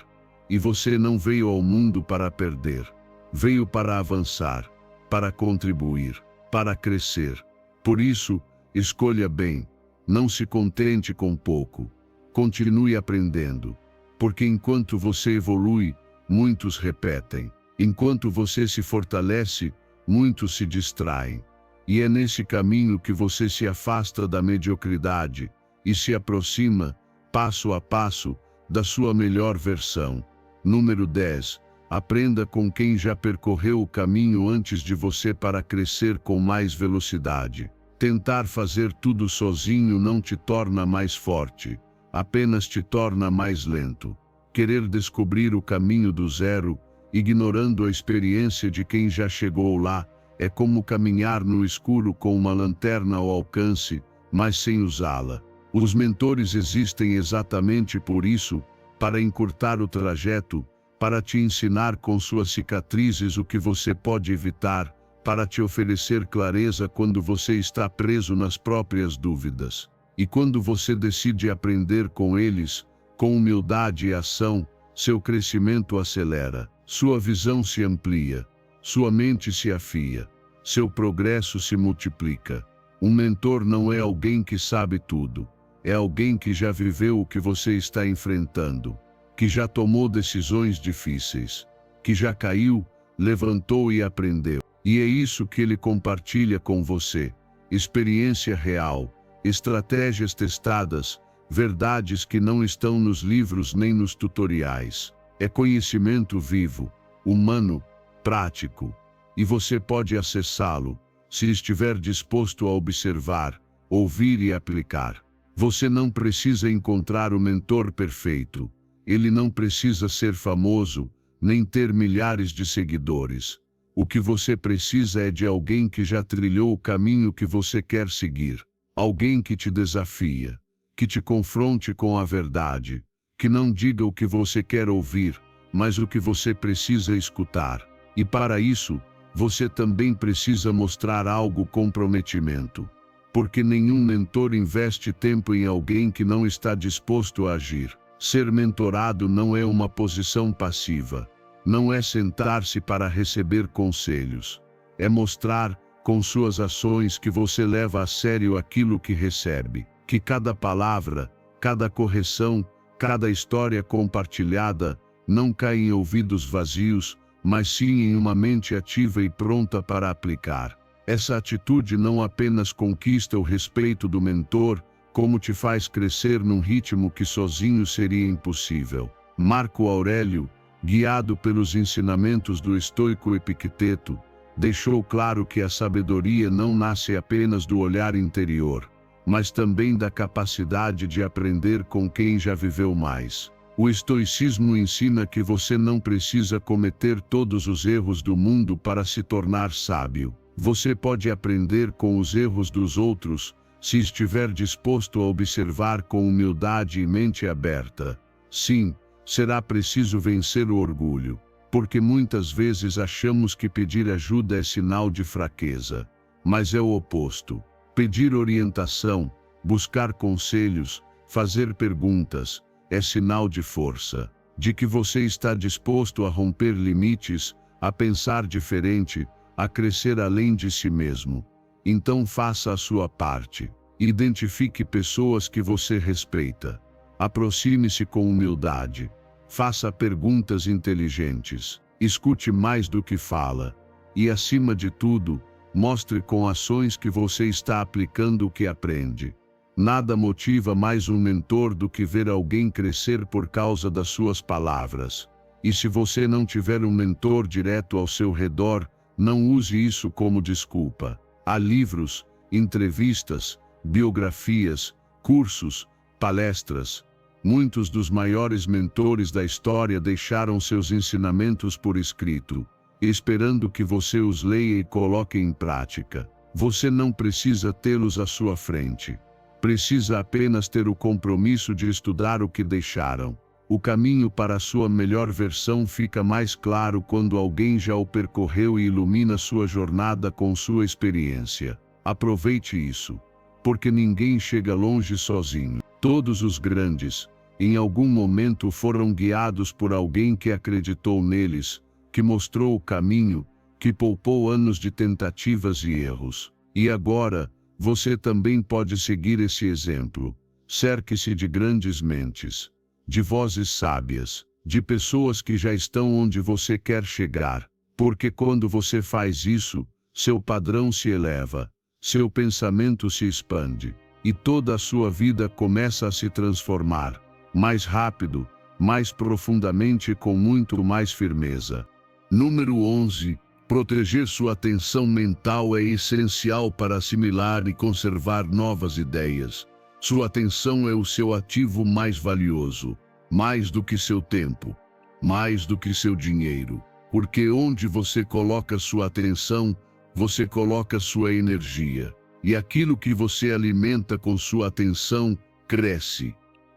E você não veio ao mundo para perder. Veio para avançar, para contribuir, para crescer. Por isso, escolha bem. Não se contente com pouco. Continue aprendendo. Porque enquanto você evolui, muitos repetem. Enquanto você se fortalece, muitos se distraem. E é nesse caminho que você se afasta da mediocridade e se aproxima, passo a passo, da sua melhor versão. Número 10. Aprenda com quem já percorreu o caminho antes de você para crescer com mais velocidade. Tentar fazer tudo sozinho não te torna mais forte, apenas te torna mais lento. Querer descobrir o caminho do zero, ignorando a experiência de quem já chegou lá, é como caminhar no escuro com uma lanterna ao alcance, mas sem usá-la. Os mentores existem exatamente por isso, para encurtar o trajeto, para te ensinar com suas cicatrizes o que você pode evitar, para te oferecer clareza quando você está preso nas próprias dúvidas. E quando você decide aprender com eles, com humildade e ação, seu crescimento acelera, sua visão se amplia, sua mente se afia, seu progresso se multiplica. Um mentor não é alguém que sabe tudo, é alguém que já viveu o que você está enfrentando, que já tomou decisões difíceis, que já caiu, levantou e aprendeu. E é isso que ele compartilha com você: experiência real, estratégias testadas, verdades que não estão nos livros nem nos tutoriais. É conhecimento vivo, humano, prático. E você pode acessá-lo, se estiver disposto a observar, ouvir e aplicar. Você não precisa encontrar o mentor perfeito. Ele não precisa ser famoso, nem ter milhares de seguidores. O que você precisa é de alguém que já trilhou o caminho que você quer seguir. Alguém que te desafia, que te confronte com a verdade, que não diga o que você quer ouvir, mas o que você precisa escutar. E para isso, você também precisa mostrar algo comprometimento. Porque nenhum mentor investe tempo em alguém que não está disposto a agir. Ser mentorado não é uma posição passiva. Não é sentar-se para receber conselhos. É mostrar, com suas ações, que você leva a sério aquilo que recebe. Que cada palavra, cada correção, cada história compartilhada, não cai em ouvidos vazios, mas sim em uma mente ativa e pronta para aplicar. Essa atitude não apenas conquista o respeito do mentor, como te faz crescer num ritmo que sozinho seria impossível. Marco Aurélio, guiado pelos ensinamentos do estoico Epicteto, deixou claro que a sabedoria não nasce apenas do olhar interior, mas também da capacidade de aprender com quem já viveu mais. O estoicismo ensina que você não precisa cometer todos os erros do mundo para se tornar sábio. Você pode aprender com os erros dos outros, se estiver disposto a observar com humildade e mente aberta. Sim, será preciso vencer o orgulho, porque muitas vezes achamos que pedir ajuda é sinal de fraqueza. Mas é o oposto. Pedir orientação, buscar conselhos, fazer perguntas, é sinal de força, de que você está disposto a romper limites, a pensar diferente, a crescer além de si mesmo. Então faça a sua parte. Identifique pessoas que você respeita. Aproxime-se com humildade. Faça perguntas inteligentes. Escute mais do que fala. E, acima de tudo, mostre com ações que você está aplicando o que aprende. Nada motiva mais um mentor do que ver alguém crescer por causa das suas palavras. E se você não tiver um mentor direto ao seu redor, não use isso como desculpa. Há livros, entrevistas, biografias, cursos, palestras. Muitos dos maiores mentores da história deixaram seus ensinamentos por escrito, esperando que você os leia e coloque em prática. Você não precisa tê-los à sua frente. Precisa apenas ter o compromisso de estudar o que deixaram. O caminho para a sua melhor versão fica mais claro quando alguém já o percorreu e ilumina sua jornada com sua experiência. Aproveite isso, porque ninguém chega longe sozinho. Todos os grandes, em algum momento, foram guiados por alguém que acreditou neles, que mostrou o caminho, que poupou anos de tentativas e erros. E agora, você também pode seguir esse exemplo. Cerque-se de grandes mentes, de vozes sábias, de pessoas que já estão onde você quer chegar, porque quando você faz isso, seu padrão se eleva, seu pensamento se expande, e toda a sua vida começa a se transformar, mais rápido, mais profundamente e com muito mais firmeza. Número 11. Proteger sua atenção mental é essencial para assimilar e conservar novas ideias. Sua atenção é o seu ativo mais valioso, mais do que seu tempo, mais do que seu dinheiro, porque onde você coloca sua atenção, você coloca sua energia, e aquilo que você alimenta com sua atenção cresce.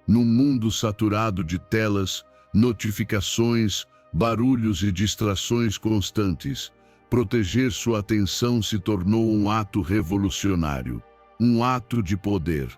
Num mundo saturado de telas, notificações, barulhos e distrações constantes, proteger sua atenção se tornou um ato revolucionário, um ato de poder.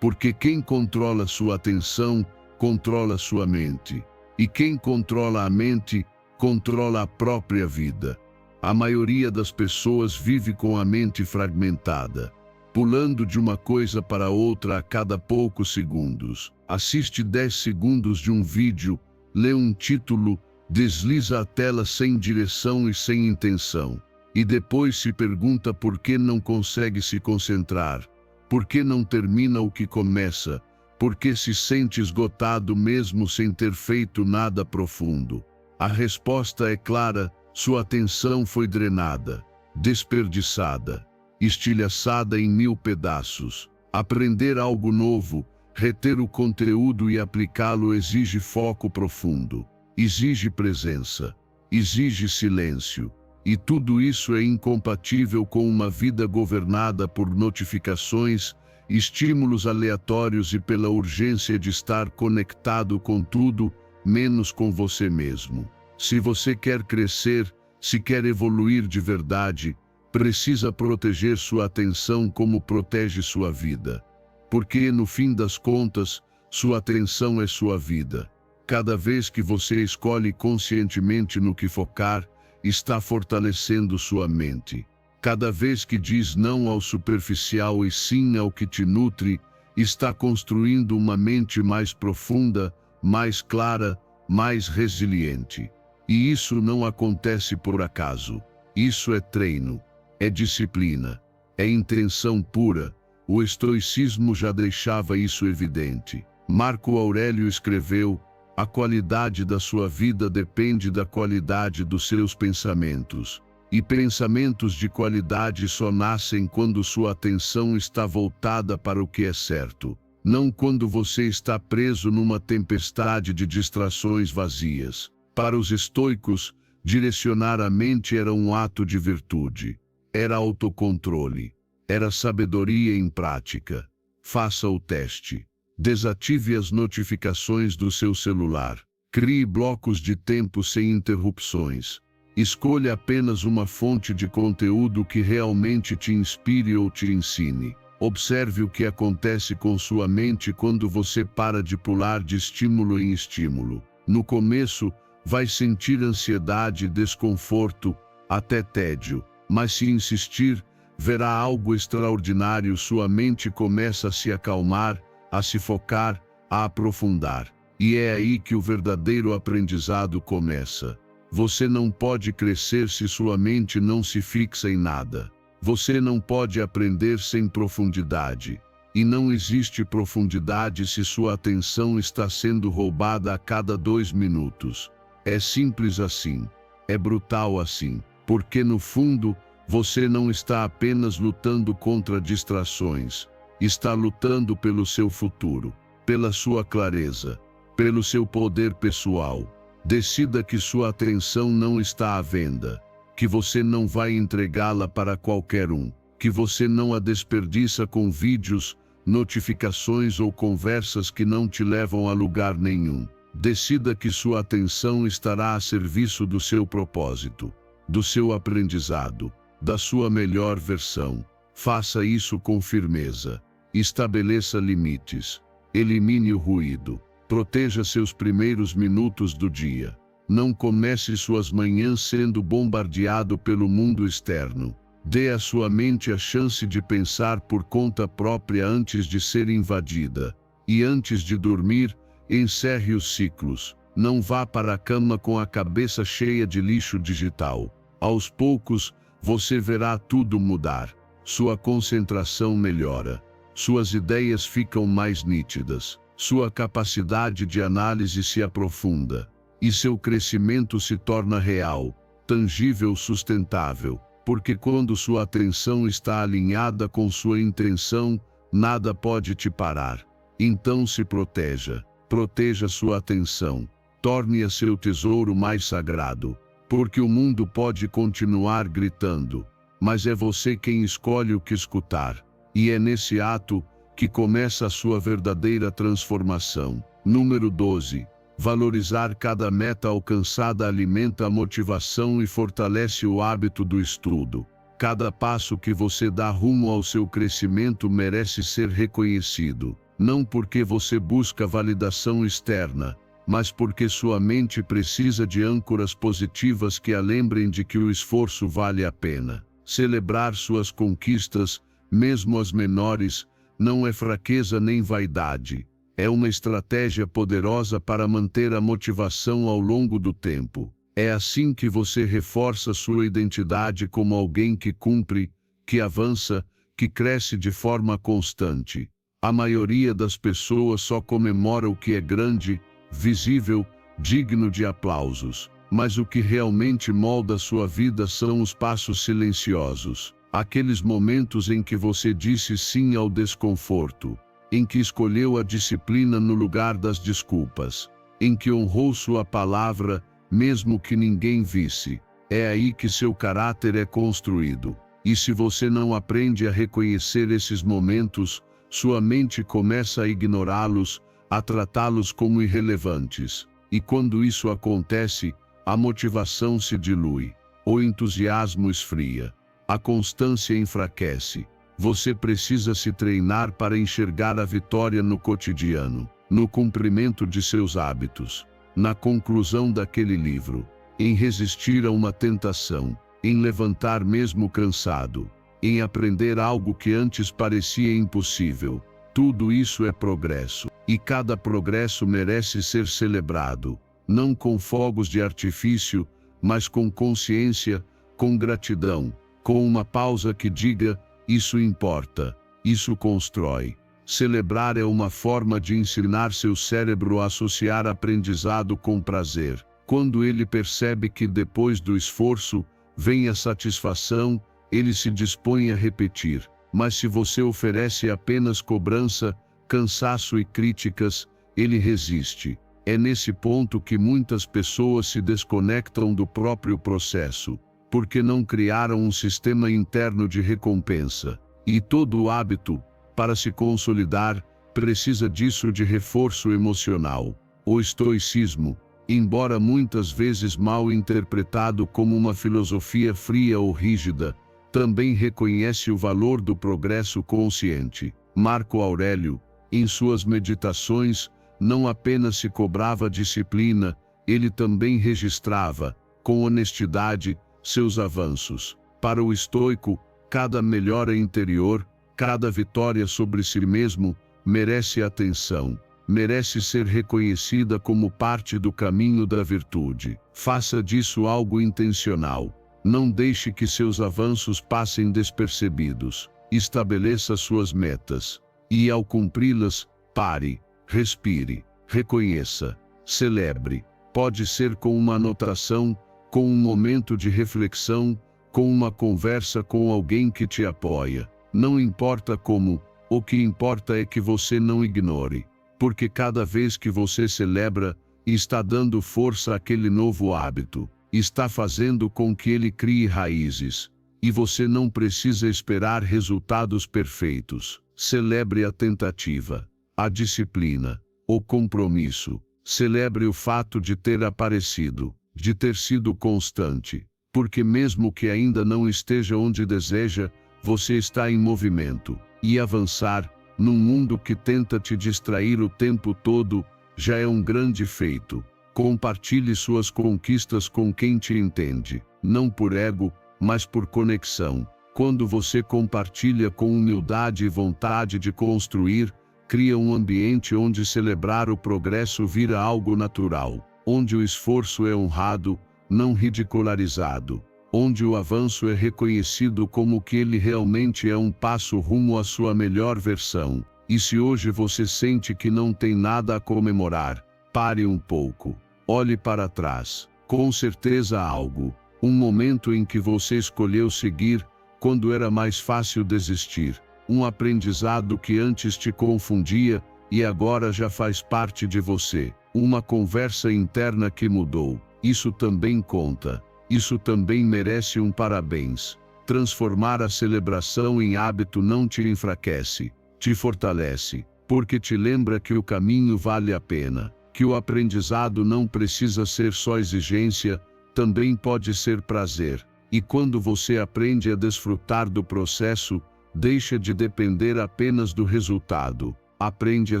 Porque quem controla sua atenção, controla sua mente. E quem controla a mente, controla a própria vida. A maioria das pessoas vive com a mente fragmentada, pulando de uma coisa para outra a cada poucos segundos. Assiste 10 segundos de um vídeo, lê um título, desliza a tela sem direção e sem intenção. E depois se pergunta por que não consegue se concentrar. Por que não termina o que começa? Por que se sente esgotado mesmo sem ter feito nada profundo? A resposta é clara: sua atenção foi drenada, desperdiçada, estilhaçada em 1000 pedaços. Aprender algo novo, reter o conteúdo e aplicá-lo exige foco profundo, exige presença, exige silêncio. E tudo isso é incompatível com uma vida governada por notificações, estímulos aleatórios e pela urgência de estar conectado com tudo, menos com você mesmo. Se você quer crescer, se quer evoluir de verdade, precisa proteger sua atenção como protege sua vida. Porque, no fim das contas, sua atenção é sua vida. Cada vez que você escolhe conscientemente no que focar, está fortalecendo sua mente. Cada vez que diz não ao superficial e sim ao que te nutre, está construindo uma mente mais profunda, mais clara, mais resiliente. E isso não acontece por acaso. Isso é treino, é disciplina, é intenção pura. O estoicismo já deixava isso evidente. Marco Aurélio escreveu: a qualidade da sua vida depende da qualidade dos seus pensamentos. E pensamentos de qualidade só nascem quando sua atenção está voltada para o que é certo, não quando você está preso numa tempestade de distrações vazias. Para os estoicos, direcionar a mente era um ato de virtude, era autocontrole, era sabedoria em prática. Faça o teste. Desative as notificações do seu celular. Crie blocos de tempo sem interrupções. Escolha apenas uma fonte de conteúdo que realmente te inspire ou te ensine. Observe o que acontece com sua mente quando você para de pular de estímulo em estímulo. No começo, vai sentir ansiedade, desconforto, até tédio. Mas se insistir, verá algo extraordinário. Sua mente começa a se acalmar, a se focar, a aprofundar. E é aí que o verdadeiro aprendizado começa. Você não pode crescer se sua mente não se fixa em nada. Você não pode aprender sem profundidade. E não existe profundidade se sua atenção está sendo roubada a cada 2 minutos. É simples assim. É brutal assim. Porque no fundo, você não está apenas lutando contra distrações. Está lutando pelo seu futuro, pela sua clareza, pelo seu poder pessoal. Decida que sua atenção não está à venda, que você não vai entregá-la para qualquer um, que você não a desperdiça com vídeos, notificações ou conversas que não te levam a lugar nenhum. Decida que sua atenção estará a serviço do seu propósito, do seu aprendizado, da sua melhor versão. Faça isso com firmeza. Estabeleça limites. Elimine o ruído. Proteja seus primeiros minutos do dia. Não comece suas manhãs sendo bombardeado pelo mundo externo. Dê à sua mente a chance de pensar por conta própria antes de ser invadida. E antes de dormir, encerre os ciclos. Não vá para a cama com a cabeça cheia de lixo digital. Aos poucos, você verá tudo mudar. Sua concentração melhora. Suas ideias ficam mais nítidas. Sua capacidade de análise se aprofunda. E seu crescimento se torna real, tangível, sustentável. Porque quando sua atenção está alinhada com sua intenção, nada pode te parar. Então se proteja. Proteja sua atenção. Torne-a seu tesouro mais sagrado. Porque o mundo pode continuar gritando, mas é você quem escolhe o que escutar. E é nesse ato que começa a sua verdadeira transformação. Número 12. Valorizar cada meta alcançada alimenta a motivação e fortalece o hábito do estudo. Cada passo que você dá rumo ao seu crescimento merece ser reconhecido. Não porque você busca validação externa, mas porque sua mente precisa de âncoras positivas que a lembrem de que o esforço vale a pena. Celebrar suas conquistas, mesmo as menores, não é fraqueza nem vaidade. É uma estratégia poderosa para manter a motivação ao longo do tempo. É assim que você reforça sua identidade como alguém que cumpre, que avança, que cresce de forma constante. A maioria das pessoas só comemora o que é grande, visível, digno de aplausos. Mas o que realmente molda sua vida são os passos silenciosos. Aqueles momentos em que você disse sim ao desconforto, em que escolheu a disciplina no lugar das desculpas, em que honrou sua palavra, mesmo que ninguém visse. É aí que seu caráter é construído. E se você não aprende a reconhecer esses momentos, sua mente começa a ignorá-los, a tratá-los como irrelevantes. E quando isso acontece, a motivação se dilui, o entusiasmo esfria, a constância enfraquece. Você precisa se treinar para enxergar a vitória no cotidiano, no cumprimento de seus hábitos, na conclusão daquele livro, em resistir a uma tentação, em levantar mesmo cansado, em aprender algo que antes parecia impossível. Tudo isso é progresso, e cada progresso merece ser celebrado. não com fogos de artifício, mas com consciência, com gratidão, com uma pausa que diga: isso importa, isso constrói. Celebrar é uma forma de ensinar seu cérebro a associar aprendizado com prazer. Quando ele percebe que depois do esforço vem a satisfação, ele se dispõe a repetir. Mas se você oferece apenas cobrança, cansaço e críticas, ele resiste. É nesse ponto que muitas pessoas se desconectam do próprio processo, porque não criaram um sistema interno de recompensa. E todo hábito, para se consolidar, precisa disso de reforço emocional. O estoicismo, embora muitas vezes mal interpretado como uma filosofia fria ou rígida, também reconhece o valor do progresso consciente. Marco Aurélio, em suas meditações, não apenas se cobrava disciplina, ele também registrava, com honestidade, seus avanços. Para o estoico, cada melhora interior, cada vitória sobre si mesmo, merece atenção, merece ser reconhecida como parte do caminho da virtude. Faça disso algo intencional. Não deixe que seus avanços passem despercebidos. Estabeleça suas metas. E ao cumpri-las, pare, respire, reconheça, celebre. Pode ser com uma anotação, com um momento de reflexão, com uma conversa com alguém que te apoia. Não importa como, o que importa é que você não ignore. Porque cada vez que você celebra, está dando força àquele novo hábito. Está fazendo com que ele crie raízes. E você não precisa esperar resultados perfeitos. Celebre a tentativa, a disciplina, o compromisso. Celebre o fato de ter aparecido, de ter sido constante. Porque mesmo que ainda não esteja onde deseja, você está em movimento. E avançar, num mundo que tenta te distrair o tempo todo, já é um grande feito. Compartilhe suas conquistas com quem te entende, não por ego, mas por conexão. Quando você compartilha com humildade e vontade de construir, cria um ambiente onde celebrar o progresso vira algo natural, onde o esforço é honrado, não ridicularizado, onde o avanço é reconhecido como que ele realmente é um passo rumo à sua melhor versão. E se hoje você sente que não tem nada a comemorar, pare um pouco, olhe para trás. Com certeza há algo, um momento em que você escolheu seguir, quando era mais fácil desistir, um aprendizado que antes te confundia e agora já faz parte de você, uma conversa interna que mudou. Isso também conta, isso também merece um parabéns. Transformar a celebração em hábito não te enfraquece, te fortalece, porque te lembra que o caminho vale a pena, que o aprendizado não precisa ser só exigência, também pode ser prazer. E quando você aprende a desfrutar do processo, deixa de depender apenas do resultado, aprende a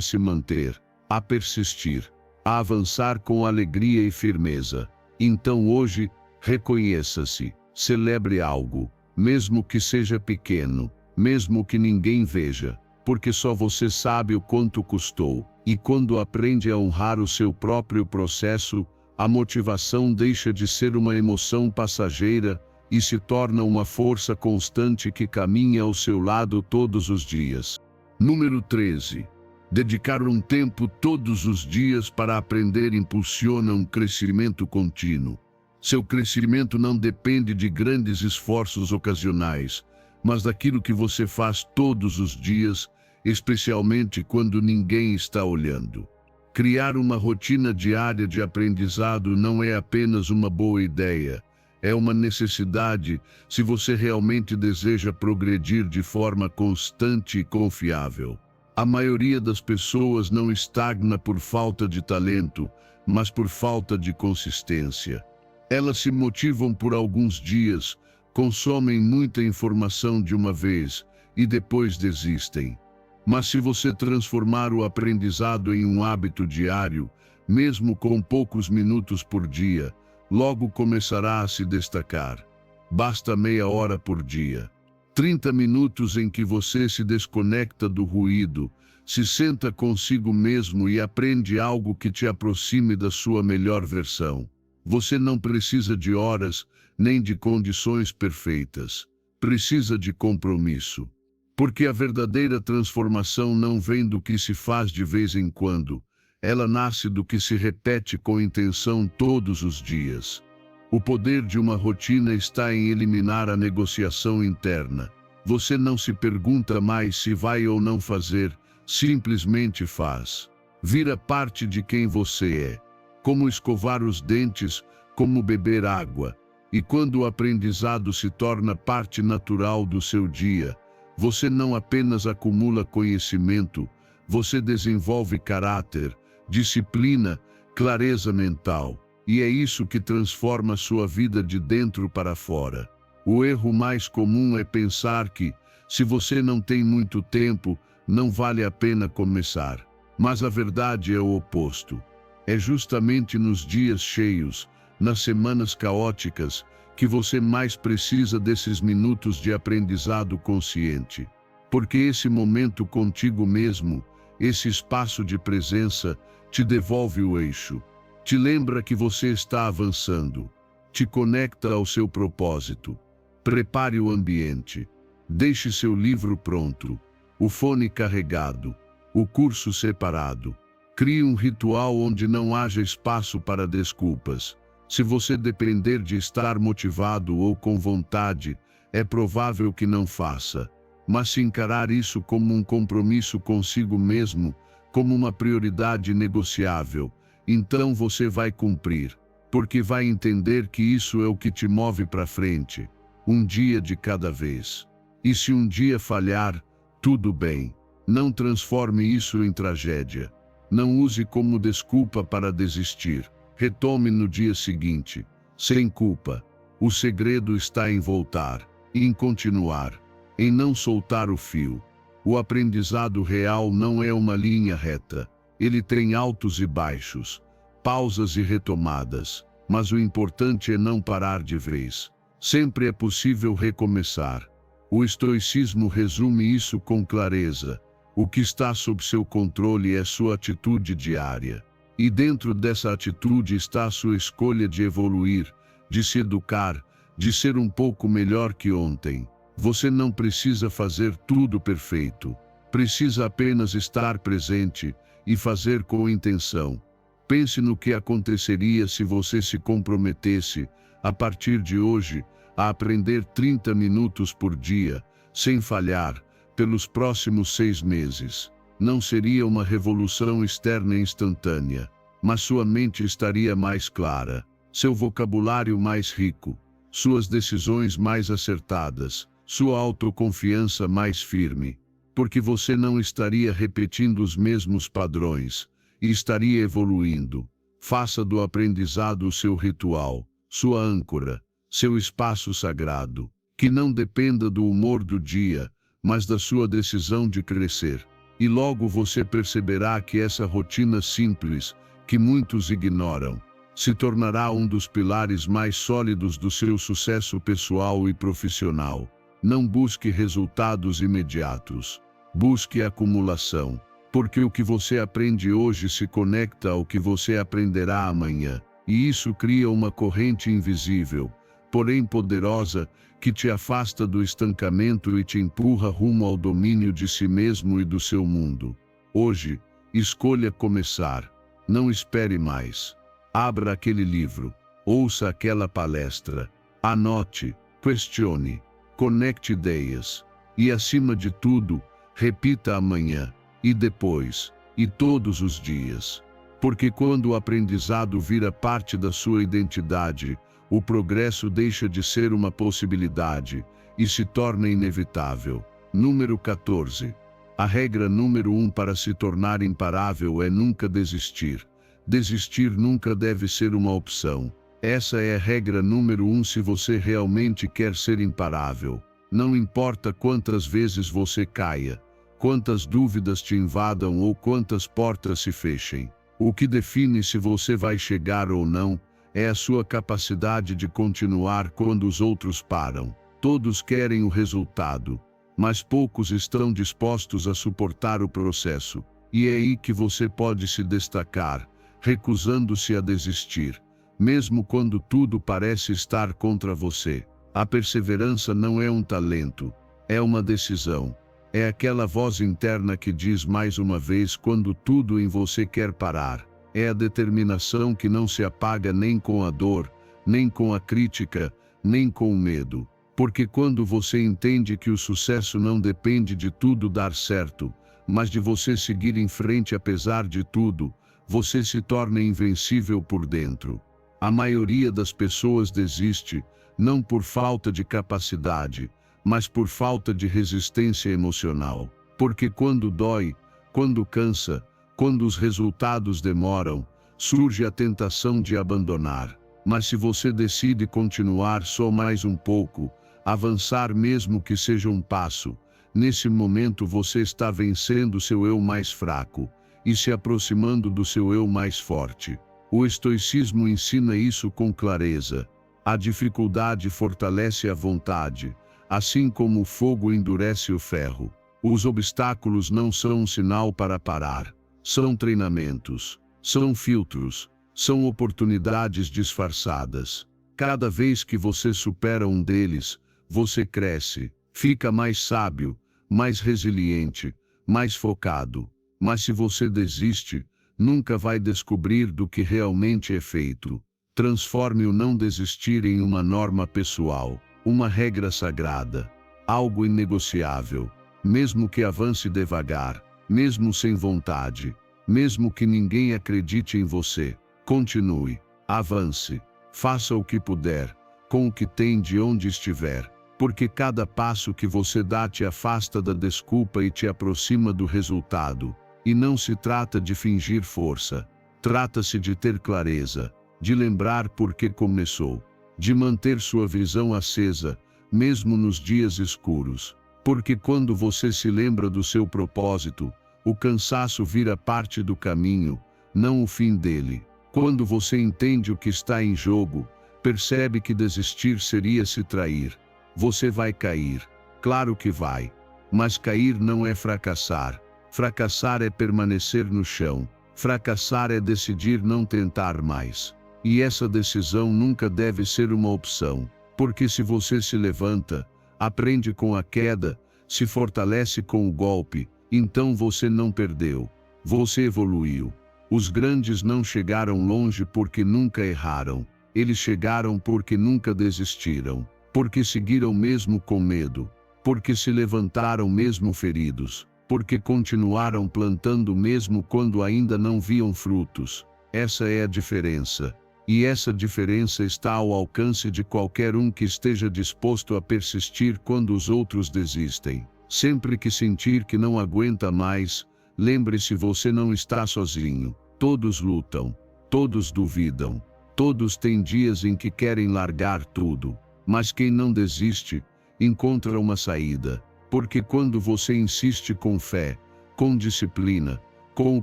se manter, a persistir, a avançar com alegria e firmeza. Então hoje, reconheça-se, celebre algo, mesmo que seja pequeno, mesmo que ninguém veja, porque só você sabe o quanto custou. E quando aprende a honrar o seu próprio processo, a motivação deixa de ser uma emoção passageira e se torna uma força constante que caminha ao seu lado todos os dias. Número 13. Dedicar um tempo todos os dias para aprender impulsiona um crescimento contínuo. Seu crescimento não depende de grandes esforços ocasionais, mas daquilo que você faz todos os dias, especialmente quando ninguém está olhando. Criar uma rotina diária de aprendizado não é apenas uma boa ideia, é uma necessidade se você realmente deseja progredir de forma constante e confiável. A maioria das pessoas não estagna por falta de talento, mas por falta de consistência. Elas se motivam por alguns dias, consomem muita informação de uma vez e depois desistem. Mas se você transformar o aprendizado em um hábito diário, mesmo com poucos minutos por dia, logo começará a se destacar. Basta meia hora por dia. 30 minutos em que você se desconecta do ruído, se senta consigo mesmo e aprende algo que te aproxime da sua melhor versão. Você não precisa de horas, nem de condições perfeitas. Precisa de compromisso. Porque a verdadeira transformação não vem do que se faz de vez em quando. Ela nasce do que se repete com intenção todos os dias. O poder de uma rotina está em eliminar a negociação interna. Você não se pergunta mais se vai ou não fazer, simplesmente faz. Vira parte de quem você é. Como escovar os dentes, como beber água. E quando o aprendizado se torna parte natural do seu dia, você não apenas acumula conhecimento, você desenvolve caráter, disciplina, clareza mental. E é isso que transforma sua vida de dentro para fora. O erro mais comum é pensar que, se você não tem muito tempo, não vale a pena começar. Mas a verdade é o oposto. É justamente nos dias cheios, nas semanas caóticas, que você mais precisa desses minutos de aprendizado consciente. Porque esse momento contigo mesmo, esse espaço de presença, te devolve o eixo. Te lembra que você está avançando. Te conecta ao seu propósito. Prepare o ambiente. Deixe seu livro pronto. O fone carregado. O curso separado. Crie um ritual onde não haja espaço para desculpas. Se você depender de estar motivado ou com vontade, é provável que não faça. Mas se encarar isso como um compromisso consigo mesmo, como uma prioridade negociável, então você vai cumprir, porque vai entender que isso é o que te move para frente, um dia de cada vez. E se um dia falhar, tudo bem. Não transforme isso em tragédia. Não use como desculpa para desistir. Retome no dia seguinte, sem culpa. O segredo está em voltar, em continuar, em não soltar o fio. O aprendizado real não é uma linha reta. Ele tem altos e baixos, pausas e retomadas, mas o importante é não parar de vez. Sempre é possível recomeçar. O estoicismo resume isso com clareza. O que está sob seu controle é sua atitude diária. E dentro dessa atitude está a sua escolha de evoluir, de se educar, de ser um pouco melhor que ontem. Você não precisa fazer tudo perfeito. Precisa apenas estar presente e fazer com intenção. Pense no que aconteceria se você se comprometesse, a partir de hoje, a aprender 30 minutos por dia, sem falhar, pelos próximos 6 meses. Não seria uma revolução externa instantânea, mas sua mente estaria mais clara, seu vocabulário mais rico, suas decisões mais acertadas, sua autoconfiança mais firme. Porque você não estaria repetindo os mesmos padrões, e estaria evoluindo. Faça do aprendizado o seu ritual, sua âncora, seu espaço sagrado, que não dependa do humor do dia, mas da sua decisão de crescer. E logo você perceberá que essa rotina simples, que muitos ignoram, se tornará um dos pilares mais sólidos do seu sucesso pessoal e profissional. Não busque resultados imediatos. Busque acumulação, porque o que você aprende hoje se conecta ao que você aprenderá amanhã, e isso cria uma corrente invisível, porém poderosa, que te afasta do estancamento e te empurra rumo ao domínio de si mesmo e do seu mundo. Hoje, escolha começar. Não espere mais. Abra aquele livro, ouça aquela palestra, anote, questione, conecte ideias, e acima de tudo, repita amanhã, e depois, e todos os dias. Porque quando o aprendizado vira parte da sua identidade, o progresso deixa de ser uma possibilidade e se torna inevitável. Número 14. A regra número 1 para se tornar imparável é nunca desistir. Desistir nunca deve ser uma opção. Essa é a regra número 1 se você realmente quer ser imparável. Não importa quantas vezes você caia, quantas dúvidas te invadam ou quantas portas se fechem. O que define se você vai chegar ou não é a sua capacidade de continuar quando os outros param. Todos querem o resultado, mas poucos estão dispostos a suportar o processo. E é aí que você pode se destacar, recusando-se a desistir, mesmo quando tudo parece estar contra você. A perseverança não é um talento, é uma decisão. É aquela voz interna que diz mais uma vez quando tudo em você quer parar. É a determinação que não se apaga nem com a dor, nem com a crítica, nem com o medo. Porque quando você entende que o sucesso não depende de tudo dar certo, mas de você seguir em frente apesar de tudo, você se torna invencível por dentro. A maioria das pessoas desiste, não por falta de capacidade, mas por falta de resistência emocional. Porque quando dói, quando cansa, quando os resultados demoram, surge a tentação de abandonar. Mas se você decide continuar só mais um pouco, avançar mesmo que seja um passo, nesse momento você está vencendo seu eu mais fraco e se aproximando do seu eu mais forte. O estoicismo ensina isso com clareza. A dificuldade fortalece a vontade, assim como o fogo endurece o ferro. Os obstáculos não são um sinal para parar, são treinamentos, são filtros, são oportunidades disfarçadas. Cada vez que você supera um deles, você cresce, fica mais sábio, mais resiliente, mais focado. Mas se você desiste, nunca vai descobrir do que realmente é feito. Transforme o não desistir em uma norma pessoal, uma regra sagrada, algo inegociável. Mesmo que avance devagar, mesmo sem vontade, mesmo que ninguém acredite em você, continue, avance, faça o que puder, com o que tem de onde estiver. Porque cada passo que você dá te afasta da desculpa e te aproxima do resultado. E não se trata de fingir força. Trata-se de ter clareza, de lembrar por que começou, de manter sua visão acesa, mesmo nos dias escuros. Porque quando você se lembra do seu propósito, o cansaço vira parte do caminho, não o fim dele. Quando você entende o que está em jogo, percebe que desistir seria se trair. Você vai cair, claro que vai, mas cair não é fracassar. Fracassar é permanecer no chão, fracassar é decidir não tentar mais. E essa decisão nunca deve ser uma opção, porque se você se levanta, aprende com a queda, se fortalece com o golpe, então você não perdeu, você evoluiu. Os grandes não chegaram longe porque nunca erraram, eles chegaram porque nunca desistiram. Porque seguiram mesmo com medo, porque se levantaram mesmo feridos, porque continuaram plantando mesmo quando ainda não viam frutos. Essa é a diferença. E essa diferença está ao alcance de qualquer um que esteja disposto a persistir quando os outros desistem. Sempre que sentir que não aguenta mais, lembre-se, você não está sozinho. Todos lutam, todos duvidam, todos têm dias em que querem largar tudo. Mas quem não desiste, encontra uma saída, porque quando você insiste com fé, com disciplina, com o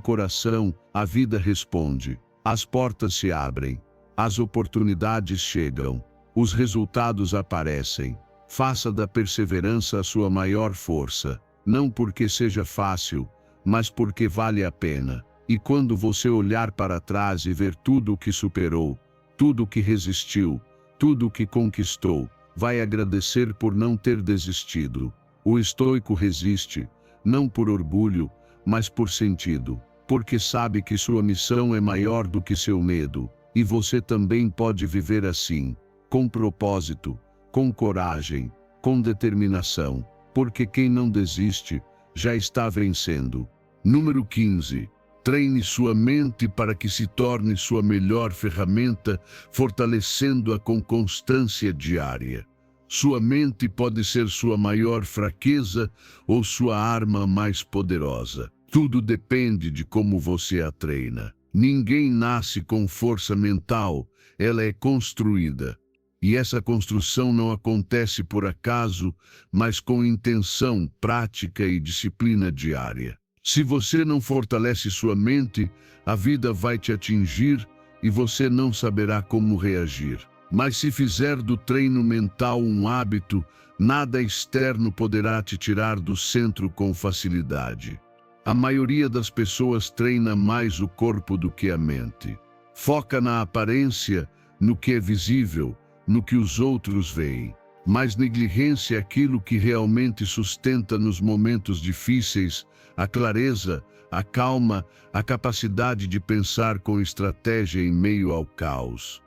coração, a vida responde, as portas se abrem, as oportunidades chegam, os resultados aparecem. Faça da perseverança a sua maior força, não porque seja fácil, mas porque vale a pena. E quando você olhar para trás e ver tudo o que superou, tudo o que resistiu, tudo o que conquistou, vai agradecer por não ter desistido. O estoico resiste, não por orgulho, mas por sentido, porque sabe que sua missão é maior do que seu medo, e você também pode viver assim, com propósito, com coragem, com determinação, porque quem não desiste, já está vencendo. Número 15. Treine sua mente para que se torne sua melhor ferramenta, fortalecendo-a com constância diária. Sua mente pode ser sua maior fraqueza ou sua arma mais poderosa. Tudo depende de como você a treina. Ninguém nasce com força mental, ela é construída. E essa construção não acontece por acaso, mas com intenção, prática e disciplina diária. Se você não fortalece sua mente, a vida vai te atingir e você não saberá como reagir. Mas se fizer do treino mental um hábito, nada externo poderá te tirar do centro com facilidade. A maioria das pessoas treina mais o corpo do que a mente. Foca na aparência, no que é visível, no que os outros veem. Mas negligencia aquilo que realmente sustenta nos momentos difíceis, a clareza, a calma, a capacidade de pensar com estratégia em meio ao caos.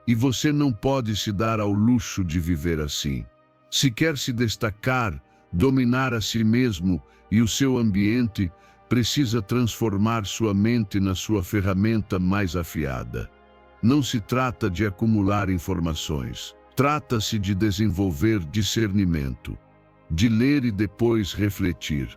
E você não pode se dar ao luxo de viver assim. Se quer se destacar, dominar a si mesmo e o seu ambiente, precisa transformar sua mente na sua ferramenta mais afiada. Não se trata de acumular informações. Trata-se de desenvolver discernimento, de ler e depois refletir,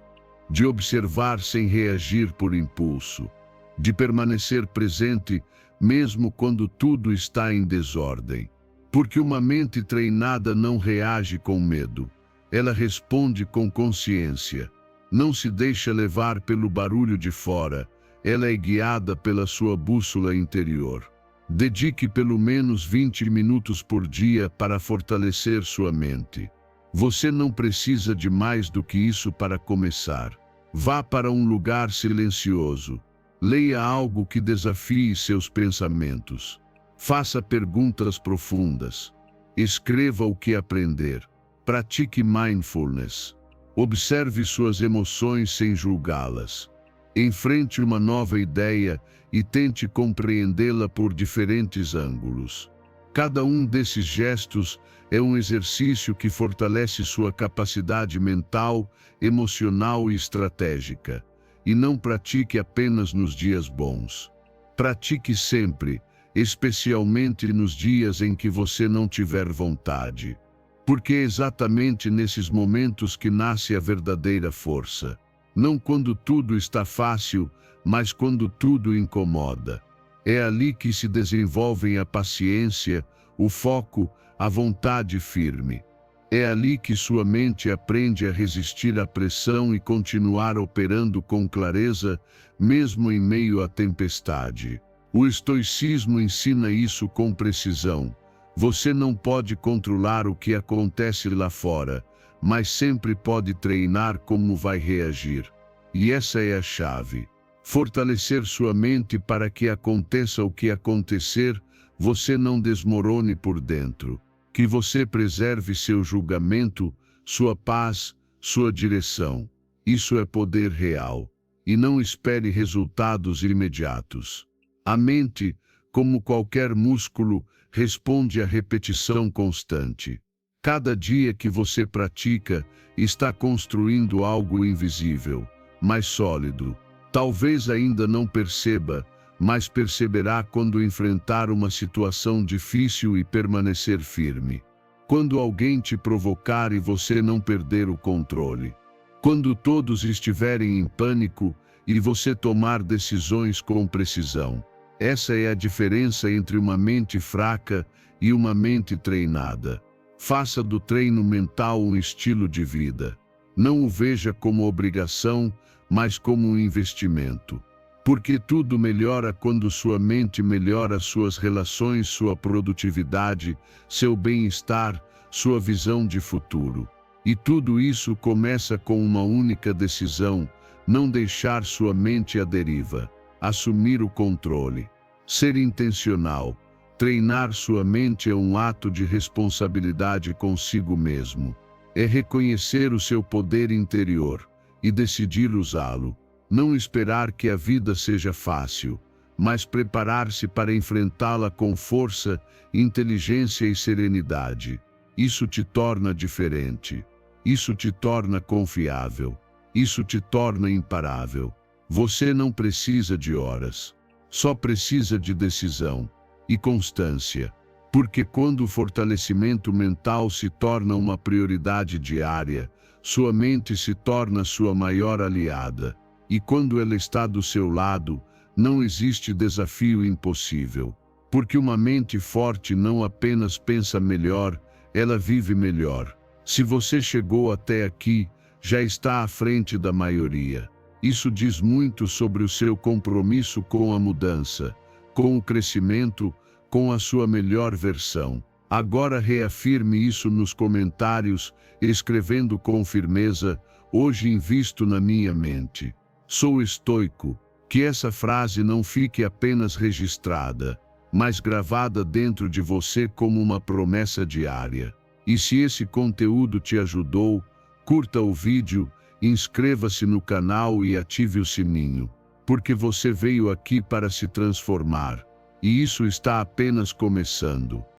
de observar sem reagir por impulso, de permanecer presente mesmo quando tudo está em desordem. Porque uma mente treinada não reage com medo, ela responde com consciência. Não se deixa levar pelo barulho de fora, ela é guiada pela sua bússola interior. Dedique pelo menos 20 minutos por dia para fortalecer sua mente. Você não precisa de mais do que isso para começar. Vá para um lugar silencioso. Leia algo que desafie seus pensamentos. Faça perguntas profundas. Escreva o que aprender. Pratique mindfulness. Observe suas emoções sem julgá-las. Enfrente uma nova ideia e tente compreendê-la por diferentes ângulos. Cada um desses gestos é um exercício que fortalece sua capacidade mental, emocional e estratégica. E não pratique apenas nos dias bons. Pratique sempre, especialmente nos dias em que você não tiver vontade. Porque é exatamente nesses momentos que nasce a verdadeira força. Não quando tudo está fácil, mas quando tudo incomoda. É ali que se desenvolvem a paciência, o foco, a vontade firme. É ali que sua mente aprende a resistir à pressão e continuar operando com clareza, mesmo em meio à tempestade. O estoicismo ensina isso com precisão. Você não pode controlar o que acontece lá fora, mas sempre pode treinar como vai reagir. E essa é a chave. Fortalecer sua mente para que aconteça o que acontecer, você não desmorone por dentro. Que você preserve seu julgamento, sua paz, sua direção. Isso é poder real. E não espere resultados imediatos. A mente, como qualquer músculo, responde à repetição constante. Cada dia que você pratica, está construindo algo invisível, mais sólido. Talvez ainda não perceba, mas perceberá quando enfrentar uma situação difícil e permanecer firme. Quando alguém te provocar e você não perder o controle. Quando todos estiverem em pânico e você tomar decisões com precisão. Essa é a diferença entre uma mente fraca e uma mente treinada. Faça do treino mental um estilo de vida. Não o veja como obrigação, mas como um investimento. Porque tudo melhora quando sua mente melhora suas relações, sua produtividade, seu bem-estar, sua visão de futuro. E tudo isso começa com uma única decisão: não deixar sua mente à deriva. Assumir o controle. Ser intencional. Treinar sua mente é um ato de responsabilidade consigo mesmo. É reconhecer o seu poder interior e decidir usá-lo. Não esperar que a vida seja fácil, mas preparar-se para enfrentá-la com força, inteligência e serenidade. Isso te torna diferente. Isso te torna confiável. Isso te torna imparável. Você não precisa de horas. Só precisa de decisão e constância. Porque quando o fortalecimento mental se torna uma prioridade diária, sua mente se torna sua maior aliada. E quando ela está do seu lado, não existe desafio impossível. Porque uma mente forte não apenas pensa melhor, ela vive melhor. Se você chegou até aqui, já está à frente da maioria. Isso diz muito sobre o seu compromisso com a mudança, com o crescimento, com a sua melhor versão. Agora reafirme isso nos comentários, escrevendo com firmeza: hoje invisto na minha mente. Sou estoico. Que essa frase não fique apenas registrada, mas gravada dentro de você como uma promessa diária. E se esse conteúdo te ajudou, curta o vídeo, inscreva-se no canal e ative o sininho, porque você veio aqui para se transformar, e isso está apenas começando.